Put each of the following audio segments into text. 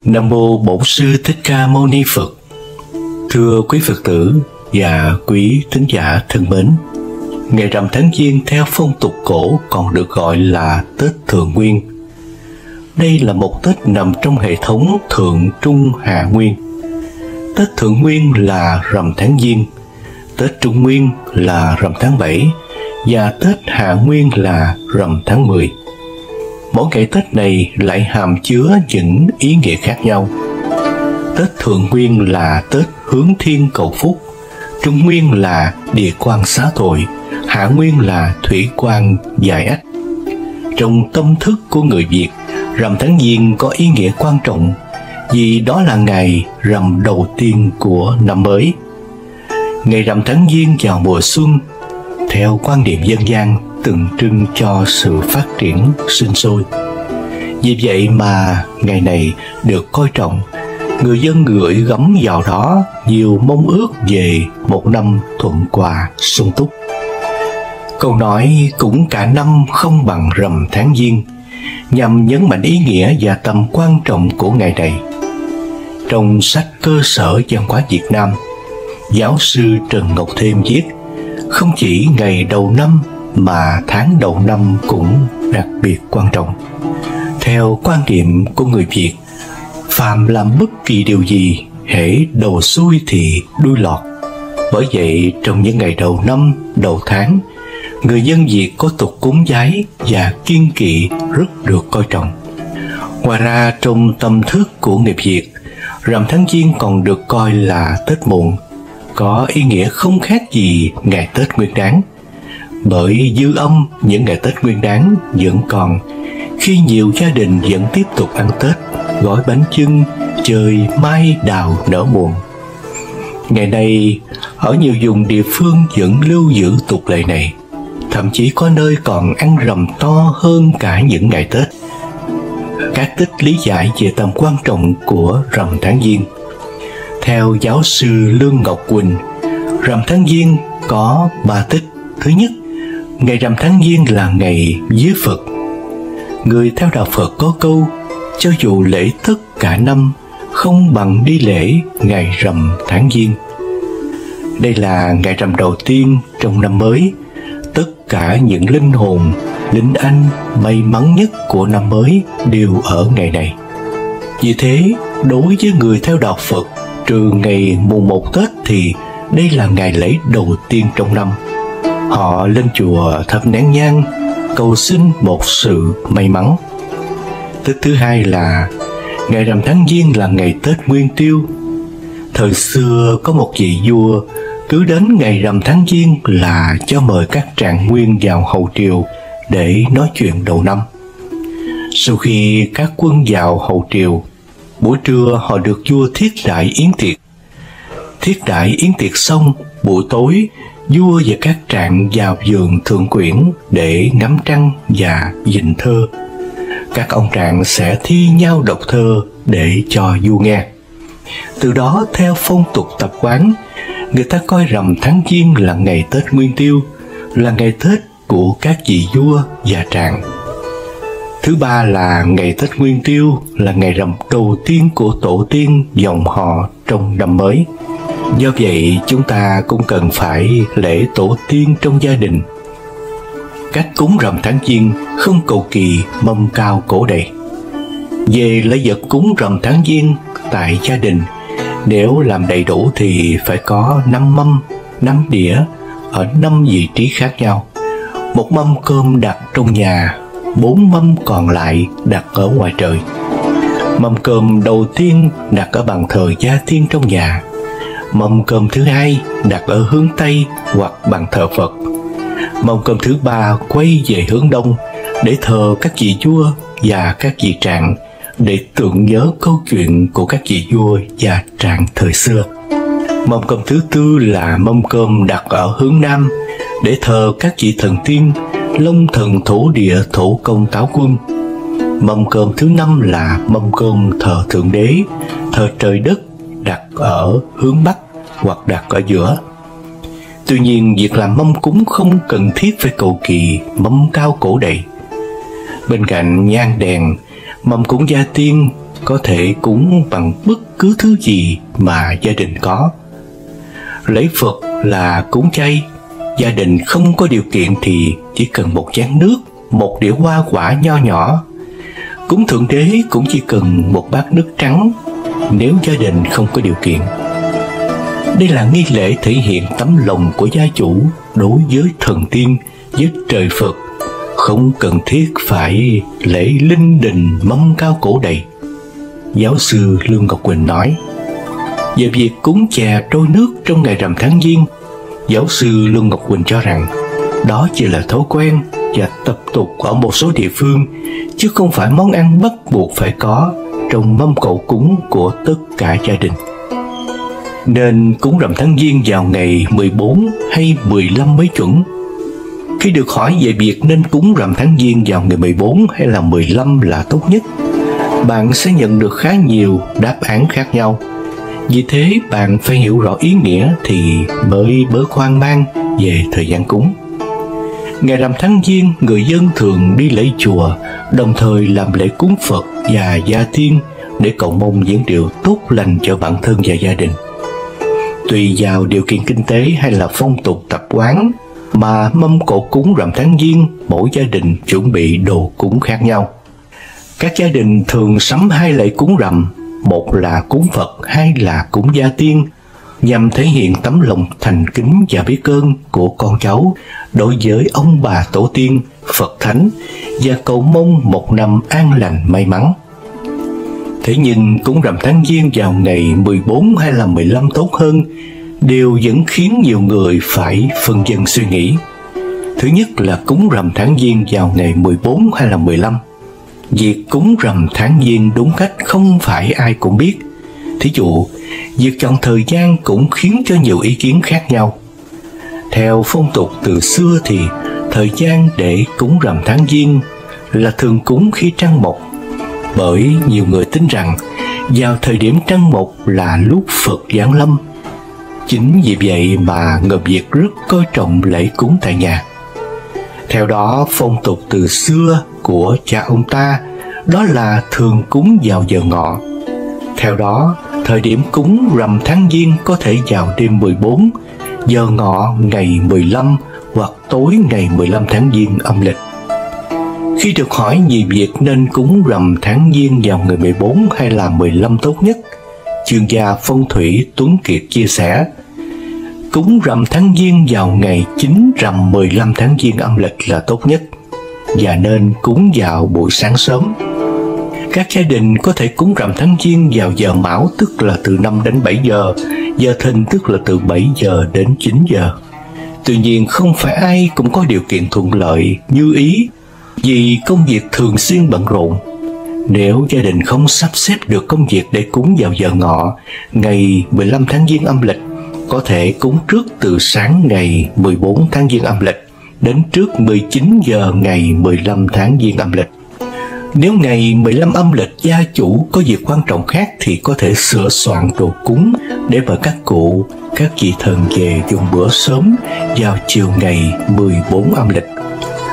Nam mô Bổn Sư Thích Ca Mâu Ni Phật. Thưa quý Phật tử và quý thính giả thân mến, ngày rằm tháng Giêng theo phong tục cổ còn được gọi là Tết Thượng Nguyên. Đây là một Tết nằm trong hệ thống Thượng Trung Hạ Nguyên. Tết Thượng Nguyên là rằm tháng Giêng, Tết Trung Nguyên là rằm tháng 7 và Tết Hạ Nguyên là rằm tháng 10. Mỗi ngày Tết này lại hàm chứa những ý nghĩa khác nhau. Tết Thượng Nguyên là Tết hướng thiên cầu phúc, Trung Nguyên là địa quan xá tội, Hạ Nguyên là thủy quan giải ách. Trong tâm thức của người Việt, rằm tháng Giêng có ý nghĩa quan trọng vì đó là ngày rằm đầu tiên của năm mới. Ngày rằm tháng Giêng vào mùa xuân, theo quan niệm dân gian, tượng trưng cho sự phát triển sinh sôi. Vì vậy mà ngày này được coi trọng, người dân gửi gắm vào đó nhiều mong ước về một năm thuận hòa sung túc. Câu nói cũng cả năm không bằng rằm tháng Giêng nhằm nhấn mạnh ý nghĩa và tầm quan trọng của ngày này. Trong sách Cơ sở văn hóa Việt Nam, giáo sư Trần Ngọc Thêm viết, không chỉ ngày đầu năm mà tháng đầu năm cũng đặc biệt quan trọng. Theo quan điểm của người Việt, phàm làm bất kỳ điều gì, hễ đầu xuôi thì đuôi lọt. Bởi vậy, trong những ngày đầu năm, đầu tháng, người dân Việt có tục cúng giái và kiêng kỵ rất được coi trọng. Ngoài ra, trong tâm thức của người Việt, rằm tháng Giêng còn được coi là Tết muộn, có ý nghĩa không khác gì ngày Tết Nguyên Đán. Bởi dư âm những ngày Tết Nguyên Đán vẫn còn, khi nhiều gia đình vẫn tiếp tục ăn Tết, gói bánh chưng, chơi mai đào nở muộn. Ngày nay, ở nhiều vùng địa phương vẫn lưu giữ tục lệ này, thậm chí có nơi còn ăn rằm to hơn cả những ngày Tết. Các tích lý giải về tầm quan trọng của rằm tháng Giêng. Theo giáo sư Lương Ngọc Quỳnh, rằm tháng Giêng có 3 tích. Thứ nhất, ngày rằm tháng Giêng là ngày vía Phật. Người theo đạo Phật có câu, cho dù lễ tất cả năm, không bằng đi lễ ngày rằm tháng Giêng. Đây là ngày rằm đầu tiên trong năm mới. Tất cả những linh hồn, linh anh may mắn nhất của năm mới đều ở ngày này. Vì thế, đối với người theo đạo Phật, trừ ngày mùng 1 Tết thì đây là ngày lễ đầu tiên trong năm. Họ lên chùa thắp nén nhang, cầu xin một sự may mắn. Tích thứ hai là ngày rằm tháng Giêng là ngày Tết Nguyên Tiêu. Thời xưa có một vị vua cứ đến ngày rằm tháng Giêng là cho mời các trạng nguyên vào hậu triều để nói chuyện đầu năm. Sau khi các quân vào hậu triều, buổi trưa họ được vua thiết đại yến tiệc. Thiết đại yến tiệc xong, buổi tối vua và các trạng vào vườn Thượng Quyển để ngắm trăng và dịnh thơ. Các ông trạng sẽ thi nhau đọc thơ để cho vua nghe. Từ đó, theo phong tục tập quán, người ta coi rằm tháng Giêng là ngày Tết Nguyên Tiêu, là ngày Tết của các vị vua và trạng. Thứ ba là ngày Tết Nguyên Tiêu là ngày rằm đầu tiên của tổ tiên dòng họ trong năm mới. Do vậy, chúng ta cũng cần phải lễ tổ tiên trong gia đình. Cách cúng rằm tháng Giêng không cầu kỳ mâm cao cỗ đầy. Về lễ vật cúng rằm tháng Giêng tại gia đình, nếu làm đầy đủ thì phải có 5 mâm, 5 đĩa ở 5 vị trí khác nhau. Một mâm cơm đặt trong nhà, 4 mâm còn lại đặt ở ngoài trời. Mâm cơm đầu tiên đặt ở bàn thờ gia tiên trong nhà. Mâm cơm thứ hai đặt ở hướng Tây hoặc bàn thờ Phật. Mâm cơm thứ ba quay về hướng Đông để thờ các vị vua và các vị trạng, để tưởng nhớ câu chuyện của các vị vua và trạng thời xưa. Mâm cơm thứ tư là mâm cơm đặt ở hướng Nam để thờ các vị thần tiên, Long Thần Thổ Địa Thổ Công Táo Quân. Mâm cơm thứ năm là mâm cơm thờ Thượng Đế, thờ trời đất, đặt ở hướng Bắc hoặc đặt ở giữa. Tuy nhiên, việc làm mâm cúng không cần thiết phải cầu kỳ mâm cao cổ đầy. Bên cạnh nhang đèn, mâm cúng gia tiên có thể cúng bằng bất cứ thứ gì mà gia đình có. Lễ Phật là cúng chay, gia đình không có điều kiện thì chỉ cần một chén nước, một đĩa hoa quả nho nhỏ. Cúng Thượng Đế cũng chỉ cần một bát nước trắng nếu gia đình không có điều kiện. Đây là nghi lễ thể hiện tấm lòng của gia chủ đối với thần tiên, với trời Phật, không cần thiết phải lễ linh đình mâm cao cổ đầy. Giáo sư Lương Ngọc Quỳnh nói, về việc cúng chè trôi nước trong ngày rằm tháng Giêng, giáo sư Lương Ngọc Quỳnh cho rằng đó chỉ là thói quen và tập tục ở một số địa phương, chứ không phải món ăn bắt buộc phải có trong mâm cỗ cúng của tất cả gia đình. Nên cúng rằm tháng Giêng vào ngày 14 hay 15 mới chuẩn. Khi được hỏi về việc nên cúng rằm tháng Giêng vào ngày 14 hay là 15 là tốt nhất, bạn sẽ nhận được khá nhiều đáp án khác nhau. Vì thế bạn phải hiểu rõ ý nghĩa thì mới bớt hoang mang về thời gian cúng. Ngày rằm tháng Giêng, người dân thường đi lễ chùa, đồng thời làm lễ cúng Phật và gia tiên để cầu mong những điều tốt lành cho bản thân và gia đình. Tùy vào điều kiện kinh tế hay là phong tục tập quán mà mâm cỗ cúng rằm tháng Giêng, mỗi gia đình chuẩn bị đồ cúng khác nhau. Các gia đình thường sắm hai lễ cúng rằm, một là cúng Phật, hai là cúng gia tiên, nhằm thể hiện tấm lòng thành kính và biết ơn của con cháu đối với ông bà tổ tiên, Phật Thánh và cầu mong một năm an lành may mắn. Thế nhưng cúng rằm tháng Giêng vào ngày 14 hay là 15 tốt hơn, điều vẫn khiến nhiều người phải phân vân suy nghĩ. Thứ nhất là cúng rằm tháng Giêng vào ngày 14 hay là 15. Việc cúng rằm tháng Giêng đúng cách không phải ai cũng biết. Thí dụ, việc chọn thời gian cũng khiến cho nhiều ý kiến khác nhau. Theo phong tục từ xưa thì thời gian để cúng rằm tháng Giêng là thường cúng khi trăng mọc, bởi nhiều người tin rằng vào thời điểm trăng mọc là lúc Phật giáng lâm. Chính vì vậy mà người Việt rất coi trọng lễ cúng tại nhà. Theo đó, phong tục từ xưa của cha ông ta đó là thường cúng vào giờ ngọ. Theo đó, thời điểm cúng rằm tháng Giêng có thể vào đêm 14, giờ ngọ ngày 15 hoặc tối ngày 15 tháng Giêng âm lịch. Khi được hỏi về việc nên cúng rằm tháng Giêng vào ngày 14 hay là 15 tốt nhất, chuyên gia phong thủy Tuấn Kiệt chia sẻ, cúng rằm tháng Giêng vào ngày 9 rằm 15 tháng Giêng âm lịch là tốt nhất, và nên cúng vào buổi sáng sớm. Các gia đình có thể cúng rằm tháng Giêng vào giờ Mão, tức là từ 5 đến 7 giờ, giờ Thìn tức là từ 7 giờ đến 9 giờ. Tuy nhiên không phải ai cũng có điều kiện thuận lợi như ý, vì công việc thường xuyên bận rộn. Nếu gia đình không sắp xếp được công việc để cúng vào giờ ngọ ngày 15 tháng Giêng âm lịch, có thể cúng trước từ sáng ngày 14 tháng Giêng âm lịch đến trước 19 giờ ngày 15 tháng Giêng âm lịch. Nếu ngày 15 âm lịch gia chủ có việc quan trọng khác thì có thể sửa soạn đồ cúng để mời các cụ, các vị thần về dùng bữa sớm vào chiều ngày 14 âm lịch.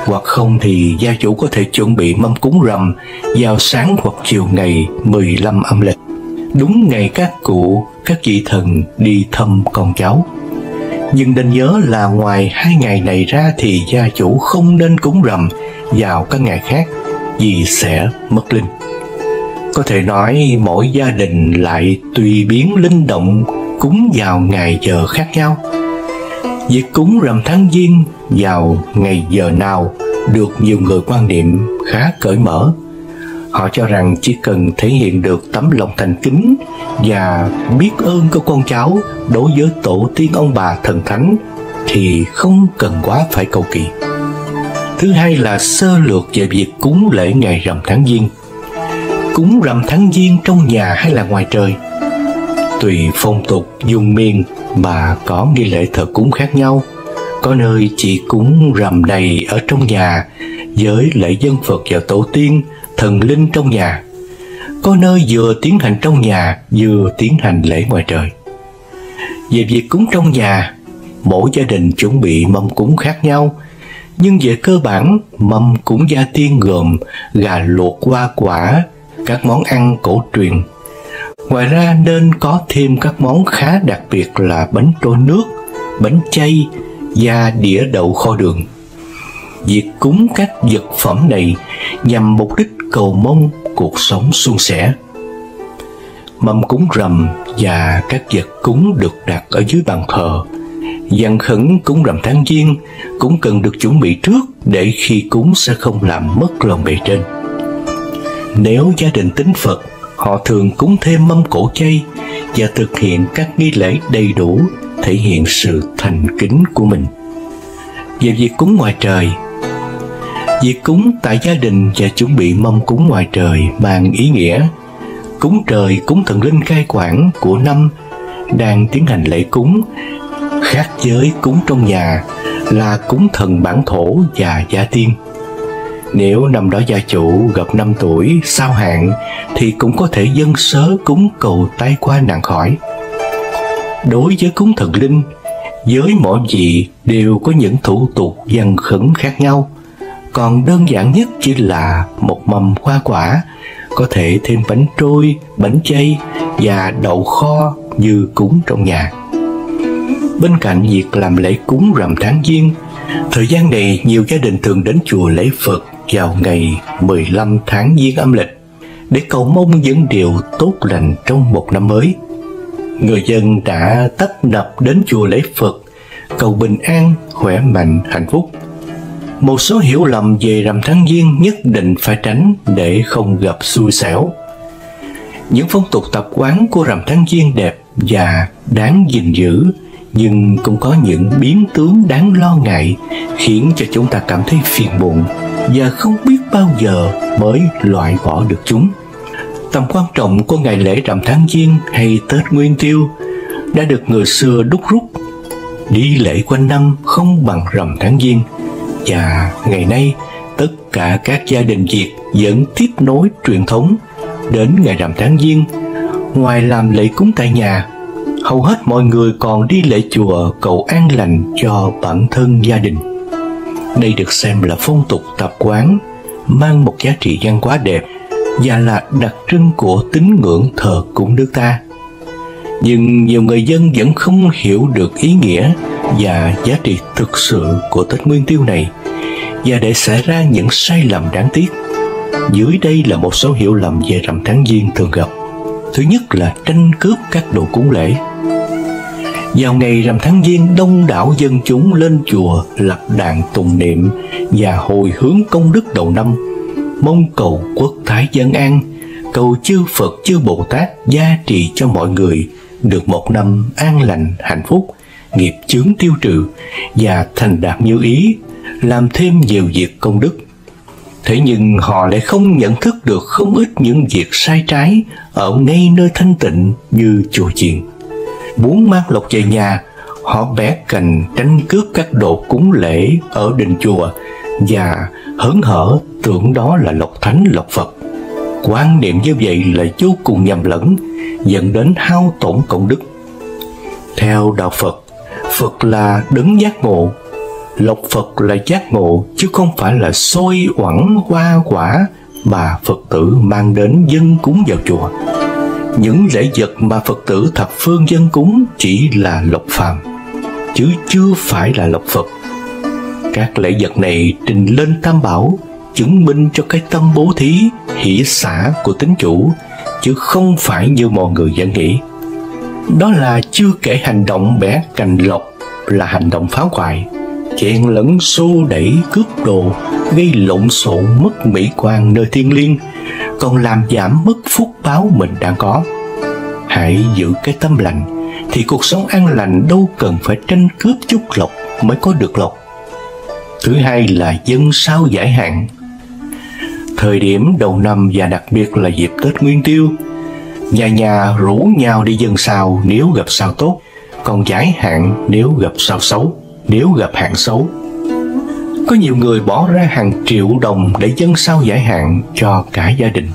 Hoặc không thì gia chủ có thể chuẩn bị mâm cúng rằm vào sáng hoặc chiều ngày 15 âm lịch, đúng ngày các cụ, các vị thần đi thăm con cháu. Nhưng nên nhớ là ngoài hai ngày này ra thì gia chủ không nên cúng rằm vào các ngày khác, vì sẽ mất linh. Có thể nói mỗi gia đình lại tùy biến linh động cúng vào ngày giờ khác nhau. Việc cúng rằm tháng Giêng vào ngày giờ nào được nhiều người quan niệm khá cởi mở. Họ cho rằng chỉ cần thể hiện được tấm lòng thành kính và biết ơn của con cháu đối với tổ tiên ông bà thần thánh thì không cần quá phải cầu kỳ. Thứ hai là sơ lược về việc cúng lễ ngày rằm tháng Giêng. Cúng rằm tháng Giêng trong nhà hay là ngoài trời? Tùy phong tục vùng miền mà có nghi lễ thờ cúng khác nhau. Có nơi chỉ cúng rằm này ở trong nhà với lễ dân Phật và tổ tiên, thần linh trong nhà. Có nơi vừa tiến hành trong nhà vừa tiến hành lễ ngoài trời. Về việc cúng trong nhà, mỗi gia đình chuẩn bị mâm cúng khác nhau. Nhưng về cơ bản, mâm cúng gia tiên gồm gà luộc hoa quả, các món ăn cổ truyền. Ngoài ra nên có thêm các món khá đặc biệt là bánh trôi nước, bánh chay và đĩa đậu kho đường. Việc cúng các vật phẩm này nhằm mục đích cầu mong cuộc sống suôn sẻ. Mâm cúng rằm và các vật cúng được đặt ở dưới bàn thờ. Văn khấn cúng rằm tháng Giêng cũng cần được chuẩn bị trước để khi cúng sẽ không làm mất lòng bề trên. Nếu gia đình tín Phật, họ thường cúng thêm mâm cổ chay và thực hiện các nghi lễ đầy đủ, thể hiện sự thành kính của mình. Về việc cúng ngoài trời, việc cúng tại gia đình và chuẩn bị mâm cúng ngoài trời mang ý nghĩa cúng trời, cúng thần linh cai quản của năm đang tiến hành lễ cúng, khác với cúng trong nhà là cúng thần bản thổ và gia tiên. Nếu năm đó gia chủ gặp năm tuổi sao hạn thì cũng có thể dâng sớ cúng cầu tai qua nạn khỏi. Đối với cúng thần linh, với mỗi vị đều có những thủ tục văn khấn khác nhau. Còn đơn giản nhất chỉ là một mâm hoa quả, có thể thêm bánh trôi, bánh chay và đậu kho như cúng trong nhà. Bên cạnh việc làm lễ cúng rằm tháng Giêng, thời gian này nhiều gia đình thường đến chùa lễ Phật vào ngày 15 tháng Giêng âm lịch để cầu mong những điều tốt lành trong một năm mới. Người dân đã tấp nập đến chùa lễ Phật cầu bình an, khỏe mạnh, hạnh phúc. Một số hiểu lầm về rằm tháng Giêng nhất định phải tránh để không gặp xui xẻo. Những phong tục tập quán của rằm tháng Giêng đẹp và đáng gìn giữ, nhưng cũng có những biến tướng đáng lo ngại khiến cho chúng ta cảm thấy phiền muộn và không biết bao giờ mới loại bỏ được chúng. Tầm quan trọng của ngày lễ rằm tháng Giêng hay Tết Nguyên Tiêu đã được người xưa đúc rút. Đi lễ quanh năm không bằng rằm tháng Giêng, và ngày nay tất cả các gia đình Việt vẫn tiếp nối truyền thống. Đến ngày rằm tháng Giêng, ngoài làm lễ cúng tại nhà, hầu hết mọi người còn đi lễ chùa cầu an lành cho bản thân gia đình. Đây được xem là phong tục tập quán mang một giá trị văn hóa đẹp và là đặc trưng của tín ngưỡng thờ cúng nước ta. Nhưng nhiều người dân vẫn không hiểu được ý nghĩa và giá trị thực sự của Tết Nguyên Tiêu này, và để xảy ra những sai lầm đáng tiếc. Dưới đây là một số hiểu lầm về rằm tháng Giêng thường gặp. Thứ nhất là tranh cướp các đồ cúng lễ. Vào ngày rằm tháng Giêng, đông đảo dân chúng lên chùa lập đàn tụng niệm và hồi hướng công đức đầu năm, mong cầu quốc thái dân an, cầu chư Phật chư Bồ Tát gia trì cho mọi người được một năm an lành hạnh phúc, nghiệp chướng tiêu trừ và thành đạt như ý, làm thêm nhiều việc công đức. Thế nhưng họ lại không nhận thức được không ít những việc sai trái ở ngay nơi thanh tịnh như chùa chiền. Muốn mang lộc về nhà, họ bẻ cành tranh cướp các đồ cúng lễ ở đình chùa và hớn hở tưởng đó là lộc thánh lộc Phật. Quan niệm như vậy là vô cùng nhầm lẫn, dẫn đến hao tổn công đức. Theo đạo Phật, Phật là đấng giác ngộ. Lộc Phật là giác ngộ, chứ không phải là xôi oẳn hoa quả mà Phật tử mang đến dâng cúng vào chùa. Những lễ vật mà Phật tử thập phương dâng cúng chỉ là lộc phàm, chứ chưa phải là lộc Phật. Các lễ vật này trình lên Tam Bảo, chứng minh cho cái tâm bố thí, hỷ xả của tín chủ, chứ không phải như mọi người vẫn nghĩ. Đó là chưa kể hành động bẻ cành lộc là hành động phá hoại, chen lẫn xô đẩy cướp đồ, gây lộn xộn mất mỹ quan nơi thiêng liêng, còn làm giảm mất phúc báo mình đang có. Hãy giữ cái tâm lành, thì cuộc sống an lành đâu cần phải tranh cướp chút lộc mới có được lộc. Thứ hai là dâng sao giải hạn. Thời điểm đầu năm và đặc biệt là dịp Tết Nguyên Tiêu, nhà nhà rủ nhau đi dâng sao nếu gặp sao tốt, còn giải hạn nếu gặp sao xấu, nếu gặp hạn xấu. Có nhiều người bỏ ra hàng triệu đồng để dâng sao giải hạn cho cả gia đình.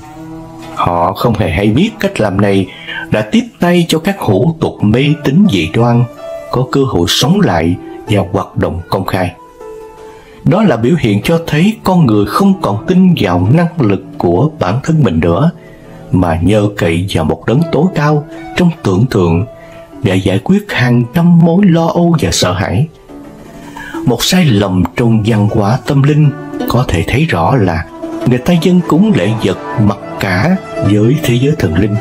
Họ không hề hay biết cách làm này đã tiếp tay cho các hủ tục mê tín dị đoan có cơ hội sống lại và hoạt động công khai. Đó là biểu hiện cho thấy con người không còn tin vào năng lực của bản thân mình nữa, mà nhờ cậy vào một đấng tối cao trong tưởng tượng để giải quyết hàng trăm mối lo âu và sợ hãi. Một sai lầm trong văn hóa tâm linh có thể thấy rõ là người ta dâng cúng lễ vật mặc cả với thế giới thần linh,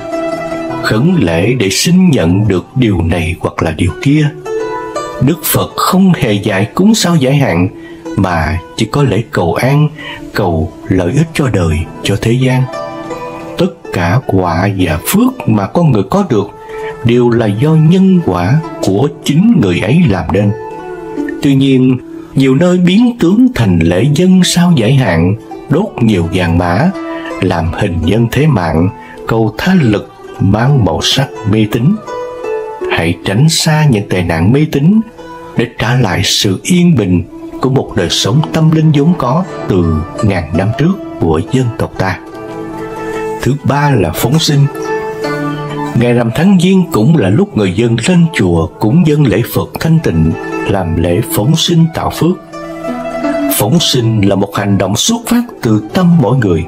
khấn lễ để xin nhận được điều này hoặc là điều kia. Đức Phật không hề dạy cúng sao giải hạn, mà chỉ có lễ cầu an, cầu lợi ích cho đời, cho thế gian. Tất cả quả và phước mà con người có được đều là do nhân quả của chính người ấy làm nên. Tuy nhiên, nhiều nơi biến tướng thành lễ dân sao giải hạn, đốt nhiều vàng mã, làm hình nhân thế mạng, cầu tha lực mang màu sắc mê tín. Hãy tránh xa những tệ nạn mê tín để trả lại sự yên bình của một đời sống tâm linh vốn có từ ngàn năm trước của dân tộc ta. Thứ ba là phóng sinh. Ngày rằm tháng Giêng cũng là lúc người dân lên chùa cúng dâng lễ Phật thanh tịnh, làm lễ phóng sinh tạo phước. Phóng sinh là một hành động xuất phát từ tâm mỗi người,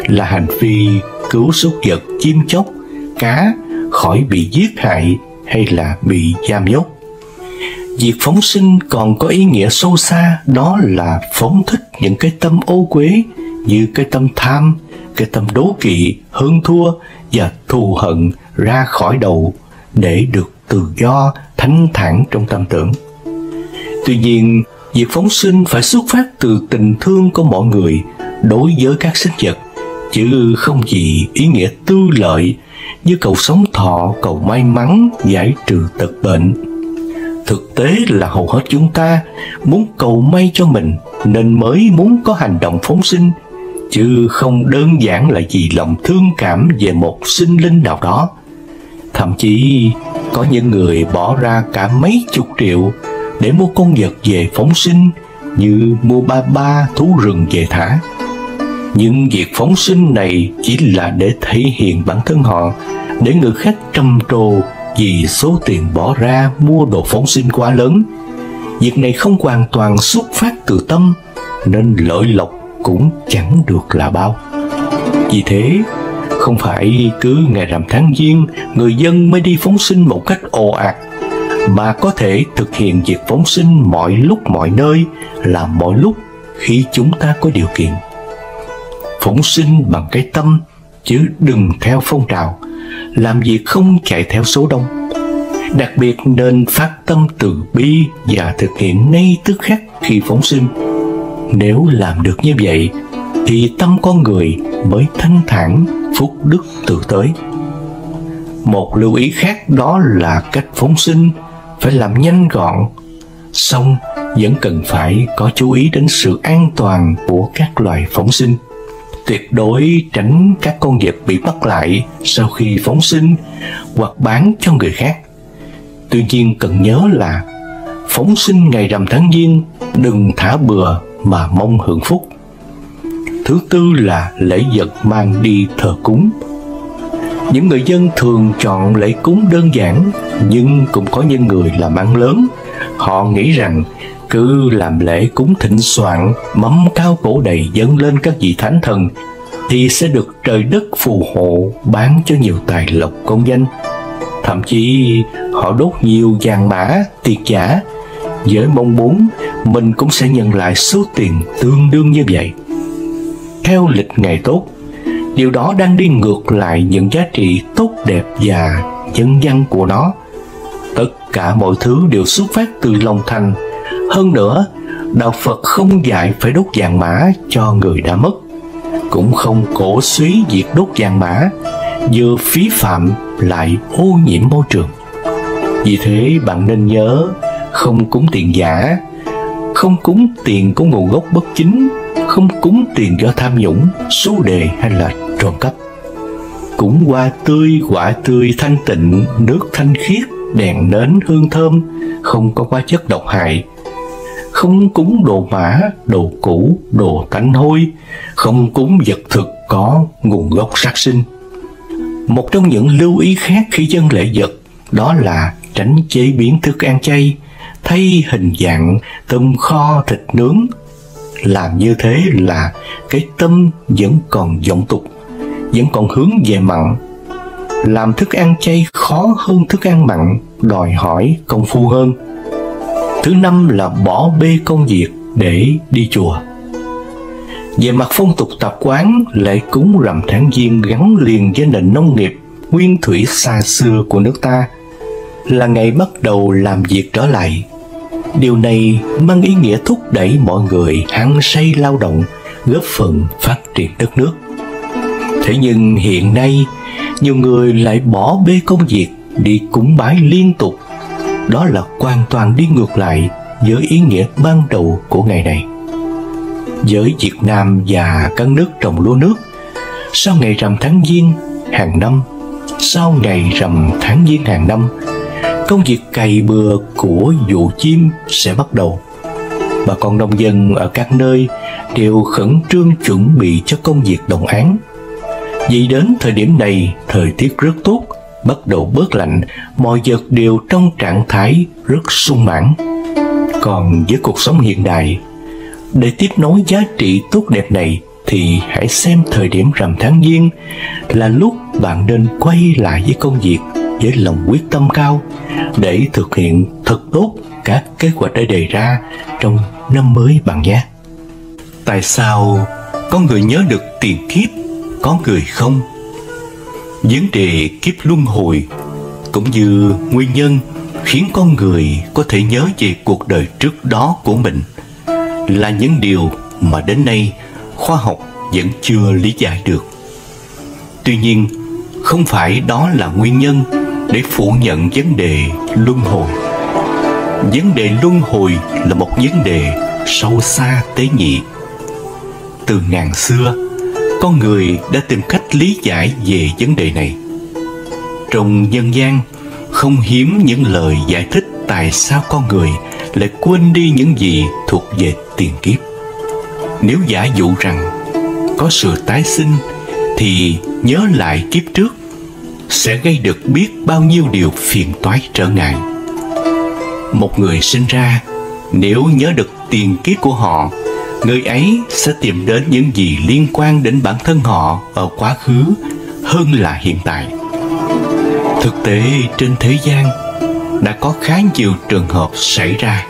là hành vi cứu súc vật, chim chóc, cá khỏi bị giết hại hay là bị giam nhốt. Việc phóng sinh còn có ý nghĩa sâu xa, đó là phóng thích những cái tâm ô uế như cái tâm tham, cái tâm đố kỵ, hơn thua và thù hận ra khỏi đầu để được tự do, thanh thản trong tâm tưởng. Tuy nhiên, việc phóng sinh phải xuất phát từ tình thương của mọi người đối với các sinh vật, chứ không vì ý nghĩa tư lợi như cầu sống thọ, cầu may mắn, giải trừ tật bệnh. Thực tế là hầu hết chúng ta muốn cầu may cho mình nên mới muốn có hành động phóng sinh, chứ không đơn giản là vì lòng thương cảm về một sinh linh nào đó. Thậm chí có những người bỏ ra cả mấy chục triệu để mua con vật về phóng sinh, như mua ba thú rừng về thả. Nhưng việc phóng sinh này chỉ là để thể hiện bản thân họ, để người khác trầm trồ vì số tiền bỏ ra mua đồ phóng sinh quá lớn. Việc này không hoàn toàn xuất phát từ tâm, nên lợi lộc cũng chẳng được là bao. Vì thế, không phải cứ ngày rằm tháng Giêng người dân mới đi phóng sinh một cách ồ ạt, mà có thể thực hiện việc phóng sinh mọi lúc mọi nơi, là mọi lúc khi chúng ta có điều kiện. Phóng sinh bằng cái tâm, chứ đừng theo phong trào, làm việc không chạy theo số đông. Đặc biệt nên phát tâm từ bi và thực hiện ngay tức khắc khi phóng sinh. Nếu làm được như vậy, thì tâm con người mới thanh thản, phúc đức tự tới. Một lưu ý khác đó là cách phóng sinh phải làm nhanh gọn, song vẫn cần phải có chú ý đến sự an toàn của các loài phóng sinh. Tuyệt đối tránh các con vật bị bắt lại sau khi phóng sinh hoặc bán cho người khác. Tuy nhiên cần nhớ là phóng sinh ngày rằm tháng Giêng đừng thả bừa mà mong hưởng phúc. Thứ tư là lễ vật mang đi thờ cúng. Những người dân thường chọn lễ cúng đơn giản, nhưng cũng có những người làm ăn lớn. Họ nghĩ rằng cứ làm lễ cúng thịnh soạn, mâm cao cỗ đầy dâng lên các vị thánh thần thì sẽ được trời đất phù hộ, bán cho nhiều tài lộc công danh. Thậm chí họ đốt nhiều vàng mã, tiền giả với mong muốn mình cũng sẽ nhận lại số tiền tương đương như vậy. Theo lịch ngày tốt, điều đó đang đi ngược lại những giá trị tốt đẹp và nhân văn của nó. Tất cả mọi thứ đều xuất phát từ lòng thành. Hơn nữa, Đạo Phật không dạy phải đốt vàng mã cho người đã mất, cũng không cổ suý việc đốt vàng mã, vừa phí phạm lại ô nhiễm môi trường. Vì thế bạn nên nhớ, không cúng tiền giả, không cúng tiền có nguồn gốc bất chính, không cúng tiền do tham nhũng, số đề hay là trộm cắp. Cúng hoa tươi, quả tươi thanh tịnh, nước thanh khiết, đèn nến hương thơm, không có hóa chất độc hại. Không cúng đồ mã, đồ cũ, đồ tanh hôi, không cúng vật thực có nguồn gốc sát sinh. Một trong những lưu ý khác khi dâng lễ vật đó là tránh chế biến thức ăn chay, thay hình dạng tôm kho, thịt nướng. Làm như thế là cái tâm vẫn còn vọng tục, vẫn còn hướng về mặn. Làm thức ăn chay khó hơn thức ăn mặn, đòi hỏi công phu hơn. Thứ năm là bỏ bê công việc để đi chùa. Về mặt phong tục tập quán, lễ cúng rằm tháng Giêng gắn liền với nền nông nghiệp nguyên thủy xa xưa của nước ta, là ngày bắt đầu làm việc trở lại. Điều này mang ý nghĩa thúc đẩy mọi người hăng say lao động, góp phần phát triển đất nước. Thế nhưng hiện nay, nhiều người lại bỏ bê công việc đi cúng bái liên tục. Đó là hoàn toàn đi ngược lại với ý nghĩa ban đầu của ngày này. Với Việt Nam và các nước trồng lúa nước, sau ngày rằm tháng Giêng hàng năm, công việc cày bừa của vụ chim sẽ bắt đầu. Bà con nông dân ở các nơi đều khẩn trương chuẩn bị cho công việc đồng áng. Vì đến thời điểm này, thời tiết rất tốt, bắt đầu bớt lạnh, mọi vật đều trong trạng thái rất sung mãn. Còn với cuộc sống hiện đại, để tiếp nối giá trị tốt đẹp này, thì hãy xem thời điểm rằm tháng Giêng là lúc bạn nên quay lại với công việc với lòng quyết tâm cao để thực hiện thật tốt các kế hoạch đã đề ra trong năm mới bạn nhé. Tại sao có người nhớ được tiền kiếp, có người không? Vấn đề kiếp luân hồi cũng như nguyên nhân khiến con người có thể nhớ về cuộc đời trước đó của mình là những điều mà đến nay khoa học vẫn chưa lý giải được. Tuy nhiên, không phải đó là nguyên nhân để phủ nhận vấn đề luân hồi. Vấn đề luân hồi là một vấn đề sâu xa tế nhị. Từ ngàn xưa, con người đã tìm cách lý giải về vấn đề này. Trong nhân gian, không hiếm những lời giải thích tại sao con người lại quên đi những gì thuộc về tiền kiếp. Nếu giả dụ rằng có sự tái sinh thì nhớ lại kiếp trước sẽ gây được biết bao nhiêu điều phiền toái trở ngại. Một người sinh ra, nếu nhớ được tiền kiếp của họ, người ấy sẽ tìm đến những gì liên quan đến bản thân họ ở quá khứ hơn là hiện tại. Thực tế trên thế gian đã có khá nhiều trường hợp xảy ra.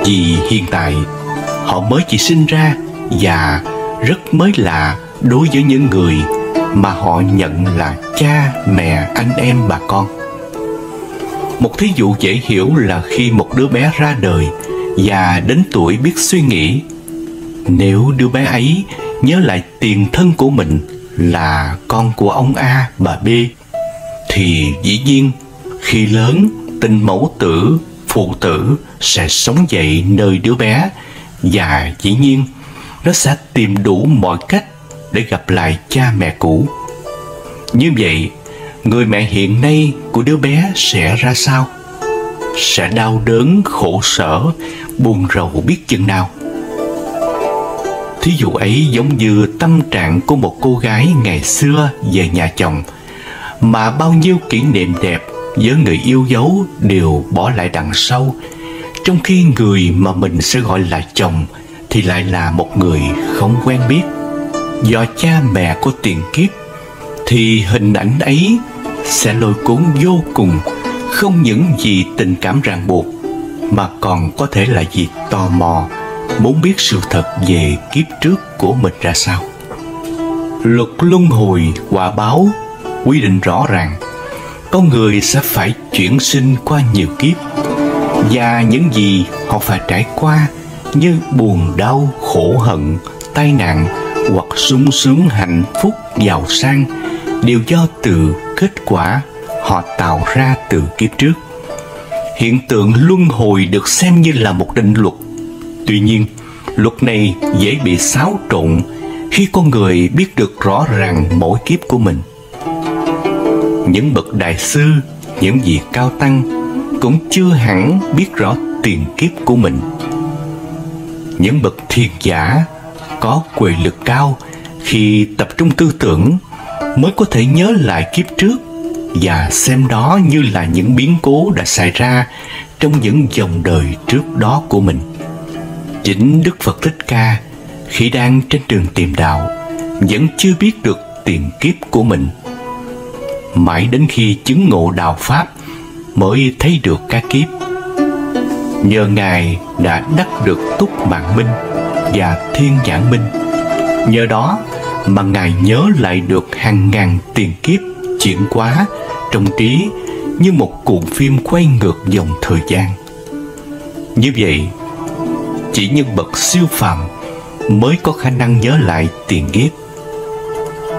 Vì hiện tại họ mới chỉ sinh ra và rất mới lạ đối với những người mà họ nhận là cha, mẹ, anh em, bà con. Một thí dụ dễ hiểu là khi một đứa bé ra đời và đến tuổi biết suy nghĩ, nếu đứa bé ấy nhớ lại tiền thân của mình là con của ông A, bà B, thì dĩ nhiên khi lớn, tình mẫu tử, phụ tử sẽ sống dậy nơi đứa bé, và dĩ nhiên nó sẽ tìm đủ mọi cách để gặp lại cha mẹ cũ. Như vậy, người mẹ hiện nay của đứa bé sẽ ra sao? Sẽ đau đớn, khổ sở, buồn rầu biết chừng nào. Thí dụ ấy giống như tâm trạng của một cô gái ngày xưa về nhà chồng, mà bao nhiêu kỷ niệm đẹp với người yêu dấu đều bỏ lại đằng sau, trong khi người mà mình sẽ gọi là chồng thì lại là một người không quen biết. Do cha mẹ có tiền kiếp thì hình ảnh ấy sẽ lôi cuốn vô cùng, không những vì tình cảm ràng buộc mà còn có thể là vì tò mò, muốn biết sự thật về kiếp trước của mình ra sao. Luật luân hồi quả báo quy định rõ ràng con người sẽ phải chuyển sinh qua nhiều kiếp, và những gì họ phải trải qua như buồn đau, khổ hận, tai nạn hoặc sung sướng, hạnh phúc, giàu sang đều do từ kết quả họ tạo ra từ kiếp trước. Hiện tượng luân hồi được xem như là một định luật. Tuy nhiên, luật này dễ bị xáo trộn khi con người biết được rõ ràng mỗi kiếp của mình. Những bậc đại sư, những vị cao tăng cũng chưa hẳn biết rõ tiền kiếp của mình. Những bậc thiền giả có quyền lực cao khi tập trung tư tưởng mới có thể nhớ lại kiếp trước và xem đó như là những biến cố đã xảy ra trong những dòng đời trước đó của mình. Chính Đức Phật Thích Ca khi đang trên đường tìm đạo vẫn chưa biết được tiền kiếp của mình. Mãi đến khi chứng ngộ đạo Pháp mới thấy được các kiếp. Nhờ Ngài đã đắc được túc mạng minh và thiên nhãn minh. Nhờ đó mà Ngài nhớ lại được hàng ngàn tiền kiếp chuyển hóa trong trí như một cuộn phim quay ngược dòng thời gian. Như vậy, chỉ nhân bậc siêu phàm mới có khả năng nhớ lại tiền kiếp.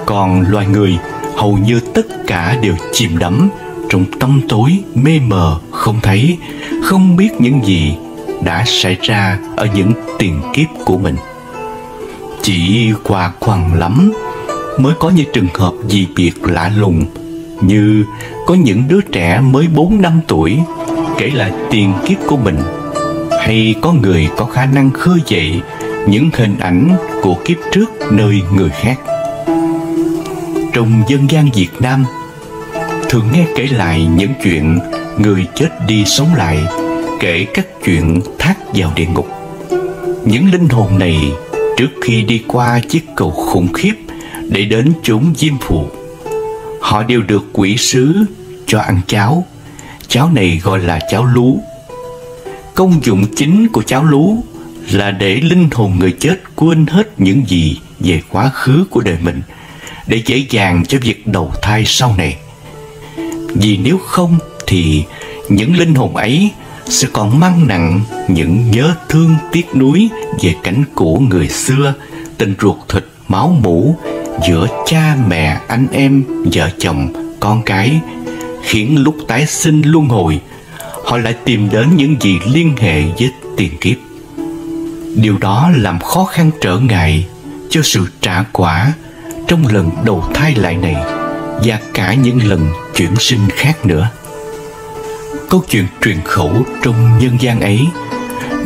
Còn loài người hầu như tất cả đều chìm đắm trong tăm tối mê mờ, không thấy, không biết những gì đã xảy ra ở những tiền kiếp của mình. Chỉ qua khoằng lắm mới có những trường hợp dị biệt lạ lùng, như có những đứa trẻ mới 4-5 tuổi kể lại tiền kiếp của mình, hay có người có khả năng khơi dậy những hình ảnh của kiếp trước nơi người khác. Trong dân gian Việt Nam, thường nghe kể lại những chuyện người chết đi sống lại, kể các chuyện thác vào địa ngục. Những linh hồn này trước khi đi qua chiếc cầu khủng khiếp để đến chốn diêm phù, họ đều được quỷ sứ cho ăn cháo. Cháo này gọi là cháo lú. Công dụng chính của cháo lú là để linh hồn người chết quên hết những gì về quá khứ của đời mình, để dễ dàng cho việc đầu thai sau này. Vì nếu không thì những linh hồn ấy sẽ còn mang nặng những nhớ thương tiếc nuối về cảnh cũ người xưa, tình ruột thịt máu mủ giữa cha mẹ, anh em, vợ chồng, con cái, khiến lúc tái sinh luân hồi, họ lại tìm đến những gì liên hệ với tiền kiếp. Điều đó làm khó khăn trở ngại cho sự trả quả trong lần đầu thai lại này và cả những lần chuyển sinh khác nữa. Câu chuyện truyền khẩu trong nhân gian ấy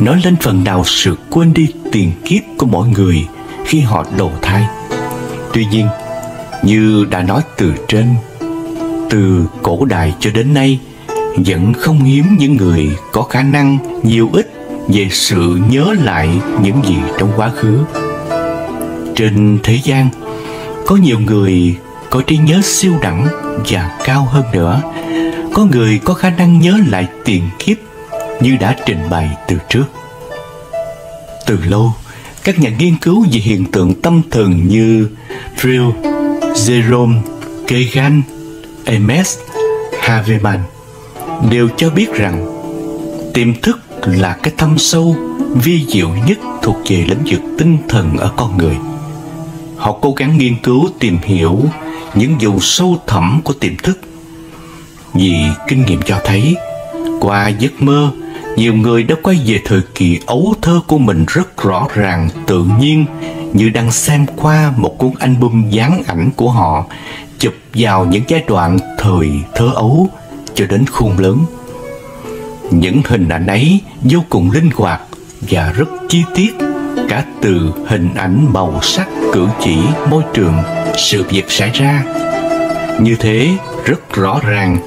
nói lên phần nào sự quên đi tiền kiếp của mỗi người khi họ đầu thai. Tuy nhiên, như đã nói từ trên, từ cổ đại cho đến nay, vẫn không hiếm những người có khả năng nhiều ít về sự nhớ lại những gì trong quá khứ. Trên thế gian, có nhiều người có trí nhớ siêu đẳng và cao hơn nữa. Có người có khả năng nhớ lại tiền kiếp như đã trình bày từ trước. Từ lâu, các nhà nghiên cứu về hiện tượng tâm thần như Freud, Jerome, Kagan, Hermes, Haveman đều cho biết rằng tiềm thức là cái thâm sâu, vi diệu nhất thuộc về lĩnh vực tinh thần ở con người. Họ cố gắng nghiên cứu tìm hiểu những vùng sâu thẳm của tiềm thức. Vì kinh nghiệm cho thấy, qua giấc mơ, nhiều người đã quay về thời kỳ ấu thơ của mình rất rõ ràng, tự nhiên, như đang xem qua một cuốn album dán ảnh của họ, chụp vào những giai đoạn thời thơ ấu cho đến khôn lớn. Những hình ảnh ấy vô cùng linh hoạt và rất chi tiết, cả từ hình ảnh, màu sắc, cử chỉ, môi trường, sự việc xảy ra. Như thế, rất rõ ràng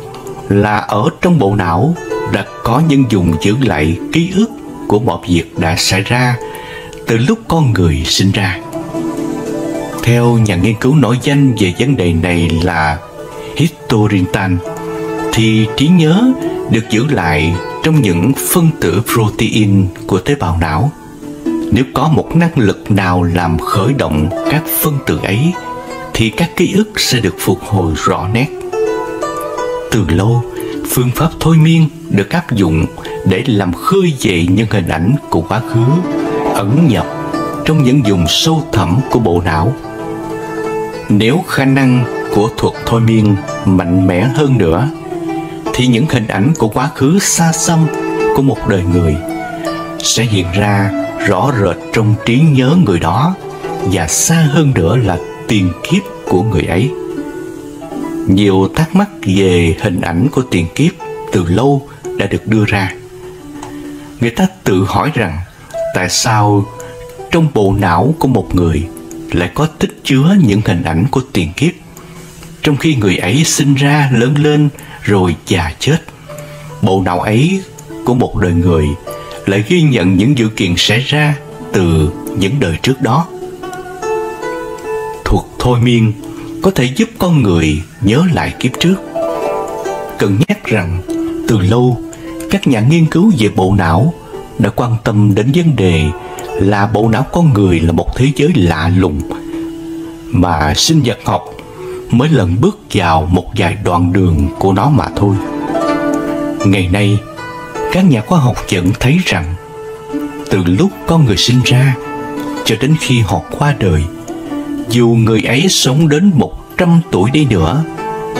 là ở trong bộ não đã có những vùng giữ lại ký ức của mọi việc đã xảy ra từ lúc con người sinh ra. Theo nhà nghiên cứu nổi danh về vấn đề này là Historintan, thì trí nhớ được giữ lại trong những phân tử protein của tế bào não. Nếu có một năng lực nào làm khởi động các phân tử ấy, thì các ký ức sẽ được phục hồi rõ nét. Từ lâu, phương pháp thôi miên được áp dụng để làm khơi dậy những hình ảnh của quá khứ ẩn nhập trong những vùng sâu thẳm của bộ não. Nếu khả năng của thuật thôi miên mạnh mẽ hơn nữa, thì những hình ảnh của quá khứ xa xăm của một đời người sẽ hiện ra rõ rệt trong trí nhớ người đó, và xa hơn nữa là tiền kiếp của người ấy. Nhiều thắc mắc về hình ảnh của tiền kiếp từ lâu đã được đưa ra. Người ta tự hỏi rằng tại sao trong bộ não của một người lại có tích chứa những hình ảnh của tiền kiếp, trong khi người ấy sinh ra, lớn lên rồi già chết. Bộ não ấy của một đời người lại ghi nhận những sự kiện xảy ra từ những đời trước đó. Thuật thôi miên có thể giúp con người nhớ lại kiếp trước. Cần nhắc rằng từ lâu các nhà nghiên cứu về bộ não đã quan tâm đến vấn đề là bộ não con người là một thế giới lạ lùng mà sinh vật học mới lần bước vào một vài đoạn đường của nó mà thôi. Ngày nay, các nhà khoa học vẫn thấy rằng từ lúc con người sinh ra cho đến khi họ qua đời, dù người ấy sống đến 100 tuổi đi nữa,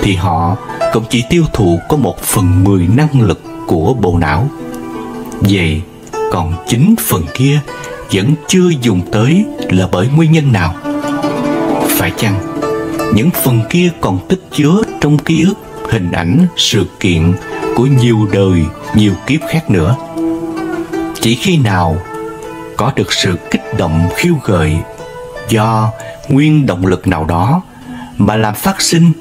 thì họ cũng chỉ tiêu thụ có 1/10 năng lực của bộ não. Vậy còn 9 phần kia vẫn chưa dùng tới là bởi nguyên nhân nào? Phải chăng những phần kia còn tích chứa trong ký ức, hình ảnh, sự kiện của nhiều đời, nhiều kiếp khác nữa? Chỉ khi nào có được sự kích động khiêu gợi do nguyên động lực nào đó mà làm phát sinh,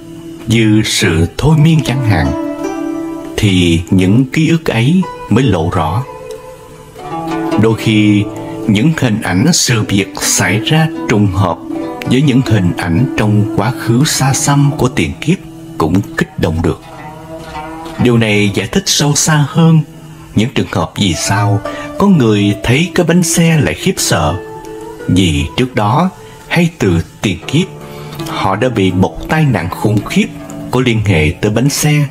như sự thôi miên chẳng hạn, thì những ký ức ấy mới lộ rõ. Đôi khi những hình ảnh sự việc xảy ra trùng hợp với những hình ảnh trong quá khứ xa xăm của tiền kiếp cũng kích động được. Điều này giải thích sâu xa hơn những trường hợp vì sao có người thấy cái bánh xe lại khiếp sợ, vì trước đó hay từ tiền kiếp họ đã bị một tai nạn khủng khiếp có liên hệ tới bánh xe,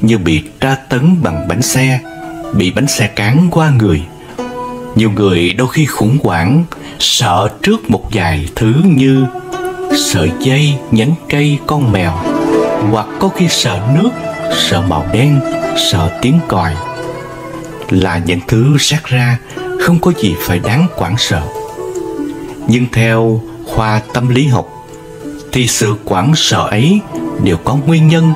như bị tra tấn bằng bánh xe, bị bánh xe cán qua người. Nhiều người đôi khi khủng hoảng, sợ trước một vài thứ như sợi dây, nhánh cây, con mèo, hoặc có khi sợ nước, sợ màu đen, sợ tiếng còi, là những thứ xét ra không có gì phải đáng hoảng sợ. Nhưng theo khoa tâm lý học thì sự hoảng sợ ấy đều có nguyên nhân,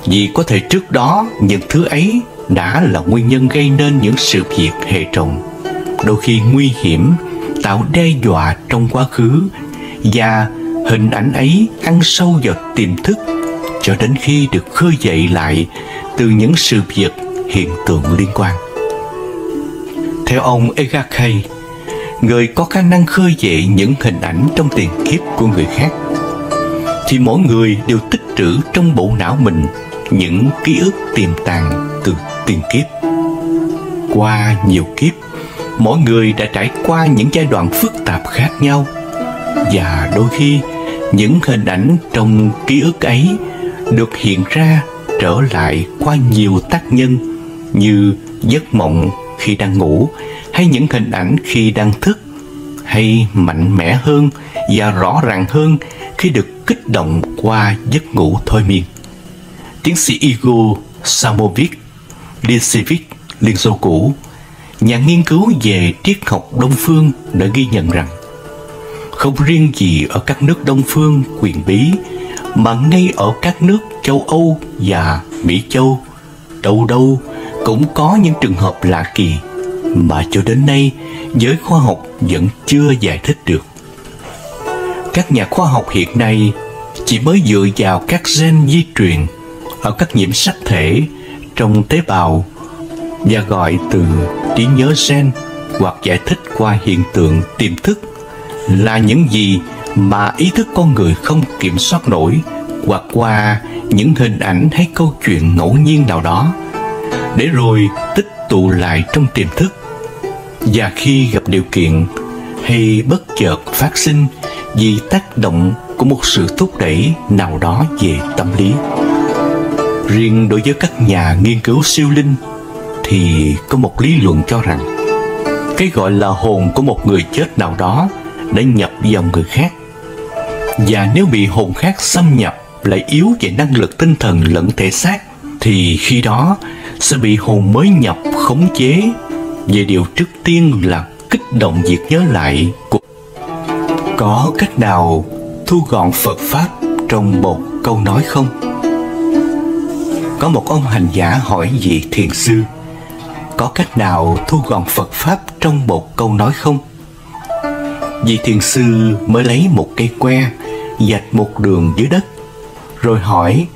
vì có thể trước đó những thứ ấy đã là nguyên nhân gây nên những sự việc hệ trọng, đôi khi nguy hiểm, tạo đe dọa trong quá khứ, và hình ảnh ấy ăn sâu vào tiềm thức cho đến khi được khơi dậy lại từ những sự việc, hiện tượng liên quan. Theo ông Edgar Cayce, người có khả năng khơi dậy những hình ảnh trong tiền kiếp của người khác, thì mỗi người đều tích trữ trong bộ não mình những ký ức tiềm tàng từ tiền kiếp. Qua nhiều kiếp, mỗi người đã trải qua những giai đoạn phức tạp khác nhau, và đôi khi những hình ảnh trong ký ức ấy được hiện ra trở lại qua nhiều tác nhân, như giấc mộng khi đang ngủ, hay những hình ảnh khi đang thức, hay mạnh mẽ hơn và rõ ràng hơn khi được kích động qua giấc ngủ thôi miên. Tiến sĩ Igor Samovich Lisevich, Liên Xô cũ, nhà nghiên cứu về triết học Đông phương, đã ghi nhận rằng không riêng gì ở các nước Đông phương quyền bí, mà ngay ở các nước châu Âu và Mỹ Châu, đâu đâu cũng có những trường hợp lạ kỳ mà cho đến nay giới khoa học vẫn chưa giải thích được. Các nhà khoa học hiện nay chỉ mới dựa vào các gen di truyền ở các nhiễm sắc thể trong tế bào và gọi từ trí nhớ gen, hoặc giải thích qua hiện tượng tiềm thức là những gì mà ý thức con người không kiểm soát nổi, hoặc qua những hình ảnh hay câu chuyện ngẫu nhiên nào đó, để rồi tích tụ lại trong tiềm thức, và khi gặp điều kiện hay bất chợt phát sinh vì tác động của một sự thúc đẩy nào đó về tâm lý. Riêng đối với các nhà nghiên cứu siêu linh thì có một lý luận cho rằng cái gọi là hồn của một người chết nào đó đã nhập vào người khác, và nếu bị hồn khác xâm nhập lại yếu về năng lực tinh thần lẫn thể xác, thì khi đó sẽ bị hồn mới nhập khống chế về điều trước tiên là kích động việc nhớ lại. Có cách nào thu gọn Phật Pháp trong một câu nói không? Có một ông hành giả hỏi vị thiền sư, có cách nào thu gọn Phật Pháp trong một câu nói không? Vị thiền sư mới lấy một cây que, vạch một đường dưới đất, rồi hỏi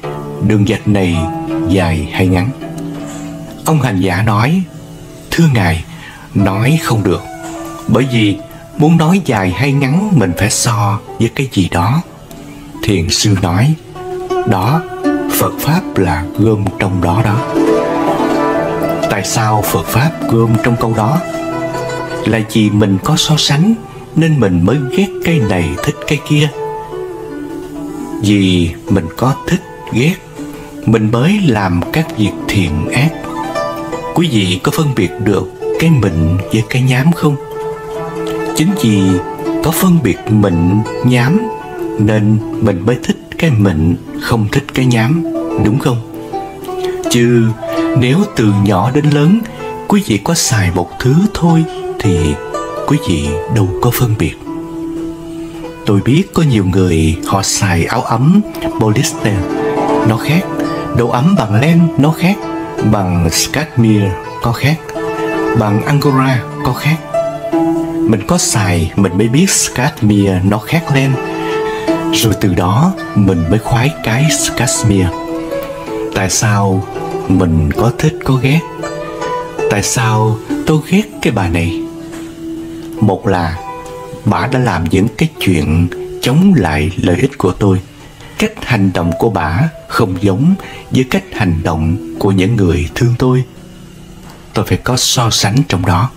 đường vạch này dài hay ngắn. Ông hành giả nói, thưa Ngài, nói không được, bởi vì muốn nói dài hay ngắn mình phải so với cái gì đó. thiền sư nói, đó, Phật Pháp là gom trong đó đó. Tại sao Phật Pháp gom trong câu đó? Là vì mình có so sánh nên mình mới ghét cái này thích cái kia. Vì mình có thích ghét, mình mới làm các việc thiện ác. Quý vị có phân biệt được cái mịn với cái nhám không? Chính vì có phân biệt mịn nhám nên mình mới thích cái mịn, không thích cái nhám, đúng không? Chứ nếu từ nhỏ đến lớn quý vị có xài một thứ thôi thì quý vị đâu có phân biệt. Tôi biết có nhiều người họ xài áo ấm polyester, nó khác. Đồ ấm bằng len nó khác, bằng cashmere có khác, bằng angora có khác. Mình có xài mình mới biết cashmere nó khác len, rồi từ đó mình mới khoái cái cashmere. Tại sao mình có thích có ghét? Tại sao tôi ghét cái bà này? Một là bà đã làm những cái chuyện chống lại lợi ích của tôi. Cách hành động của bà không giống với cách hành động của những người thương tôi. Tôi phải có so sánh trong đó.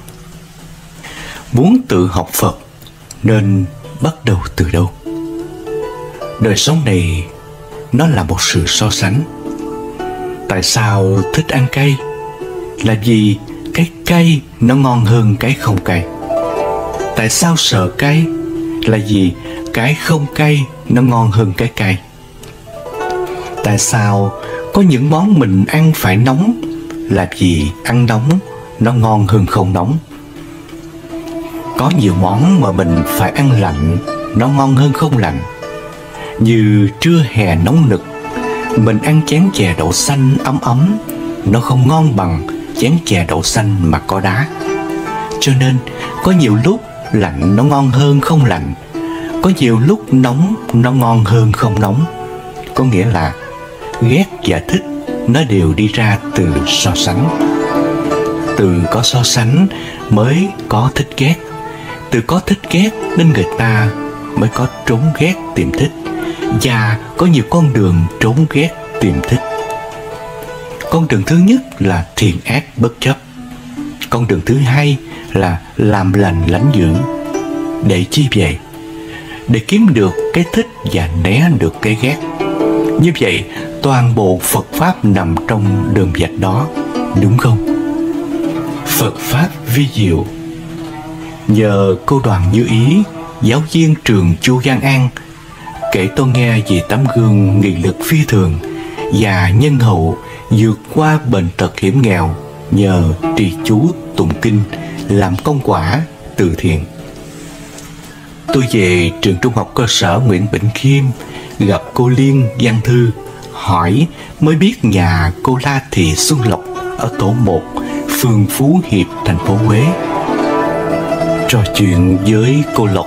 Muốn tự học Phật nên bắt đầu từ đâu? Đời sống này nó là một sự so sánh. Tại sao thích ăn cay? Là vì cái cay nó ngon hơn cái không cay. Tại sao sợ cay? Là vì cái không cay nó ngon hơn cái cay. Tại sao có những món mình ăn phải nóng? Là vì ăn nóng nó ngon hơn không nóng. Có nhiều món mà mình phải ăn lạnh, nó ngon hơn không lạnh. Như trưa hè nóng nực, mình ăn chén chè đậu xanh ấm ấm, nó không ngon bằng chén chè đậu xanh mà có đá. Cho nên có nhiều lúc lạnh nó ngon hơn không lạnh, có nhiều lúc nóng nó ngon hơn không nóng. Có nghĩa là ghét và thích nó đều đi ra từ so sánh. Từ có so sánh mới có thích ghét. Từ có thích ghét nên người ta mới có trốn ghét tìm thích. Và có nhiều con đường trốn ghét tìm thích. Con đường thứ nhất là thiện ác bất chấp. Con đường thứ hai là làm lành lãnh dữ. Để chi vậy? Để kiếm được cái thích và né được cái ghét. Như vậy toàn bộ Phật Pháp nằm trong đường vạch đó, đúng không? Phật Pháp vi diệu. Nhờ cô Đoàn Như Ý, giáo viên trường Chu Văn An, kể tôi nghe về tấm gương nghị lực phi thường và nhân hậu vượt qua bệnh tật hiểm nghèo nhờ trì chú tụng kinh làm công quả từ thiện. Tôi về trường trung học cơ sở Nguyễn Bỉnh Khiêm, gặp cô Liên Văn Thư, hỏi mới biết nhà cô La Thị Xuân Lộc ở tổ 1, phường Phú Hiệp, thành phố Huế. Trò chuyện với cô Lộc,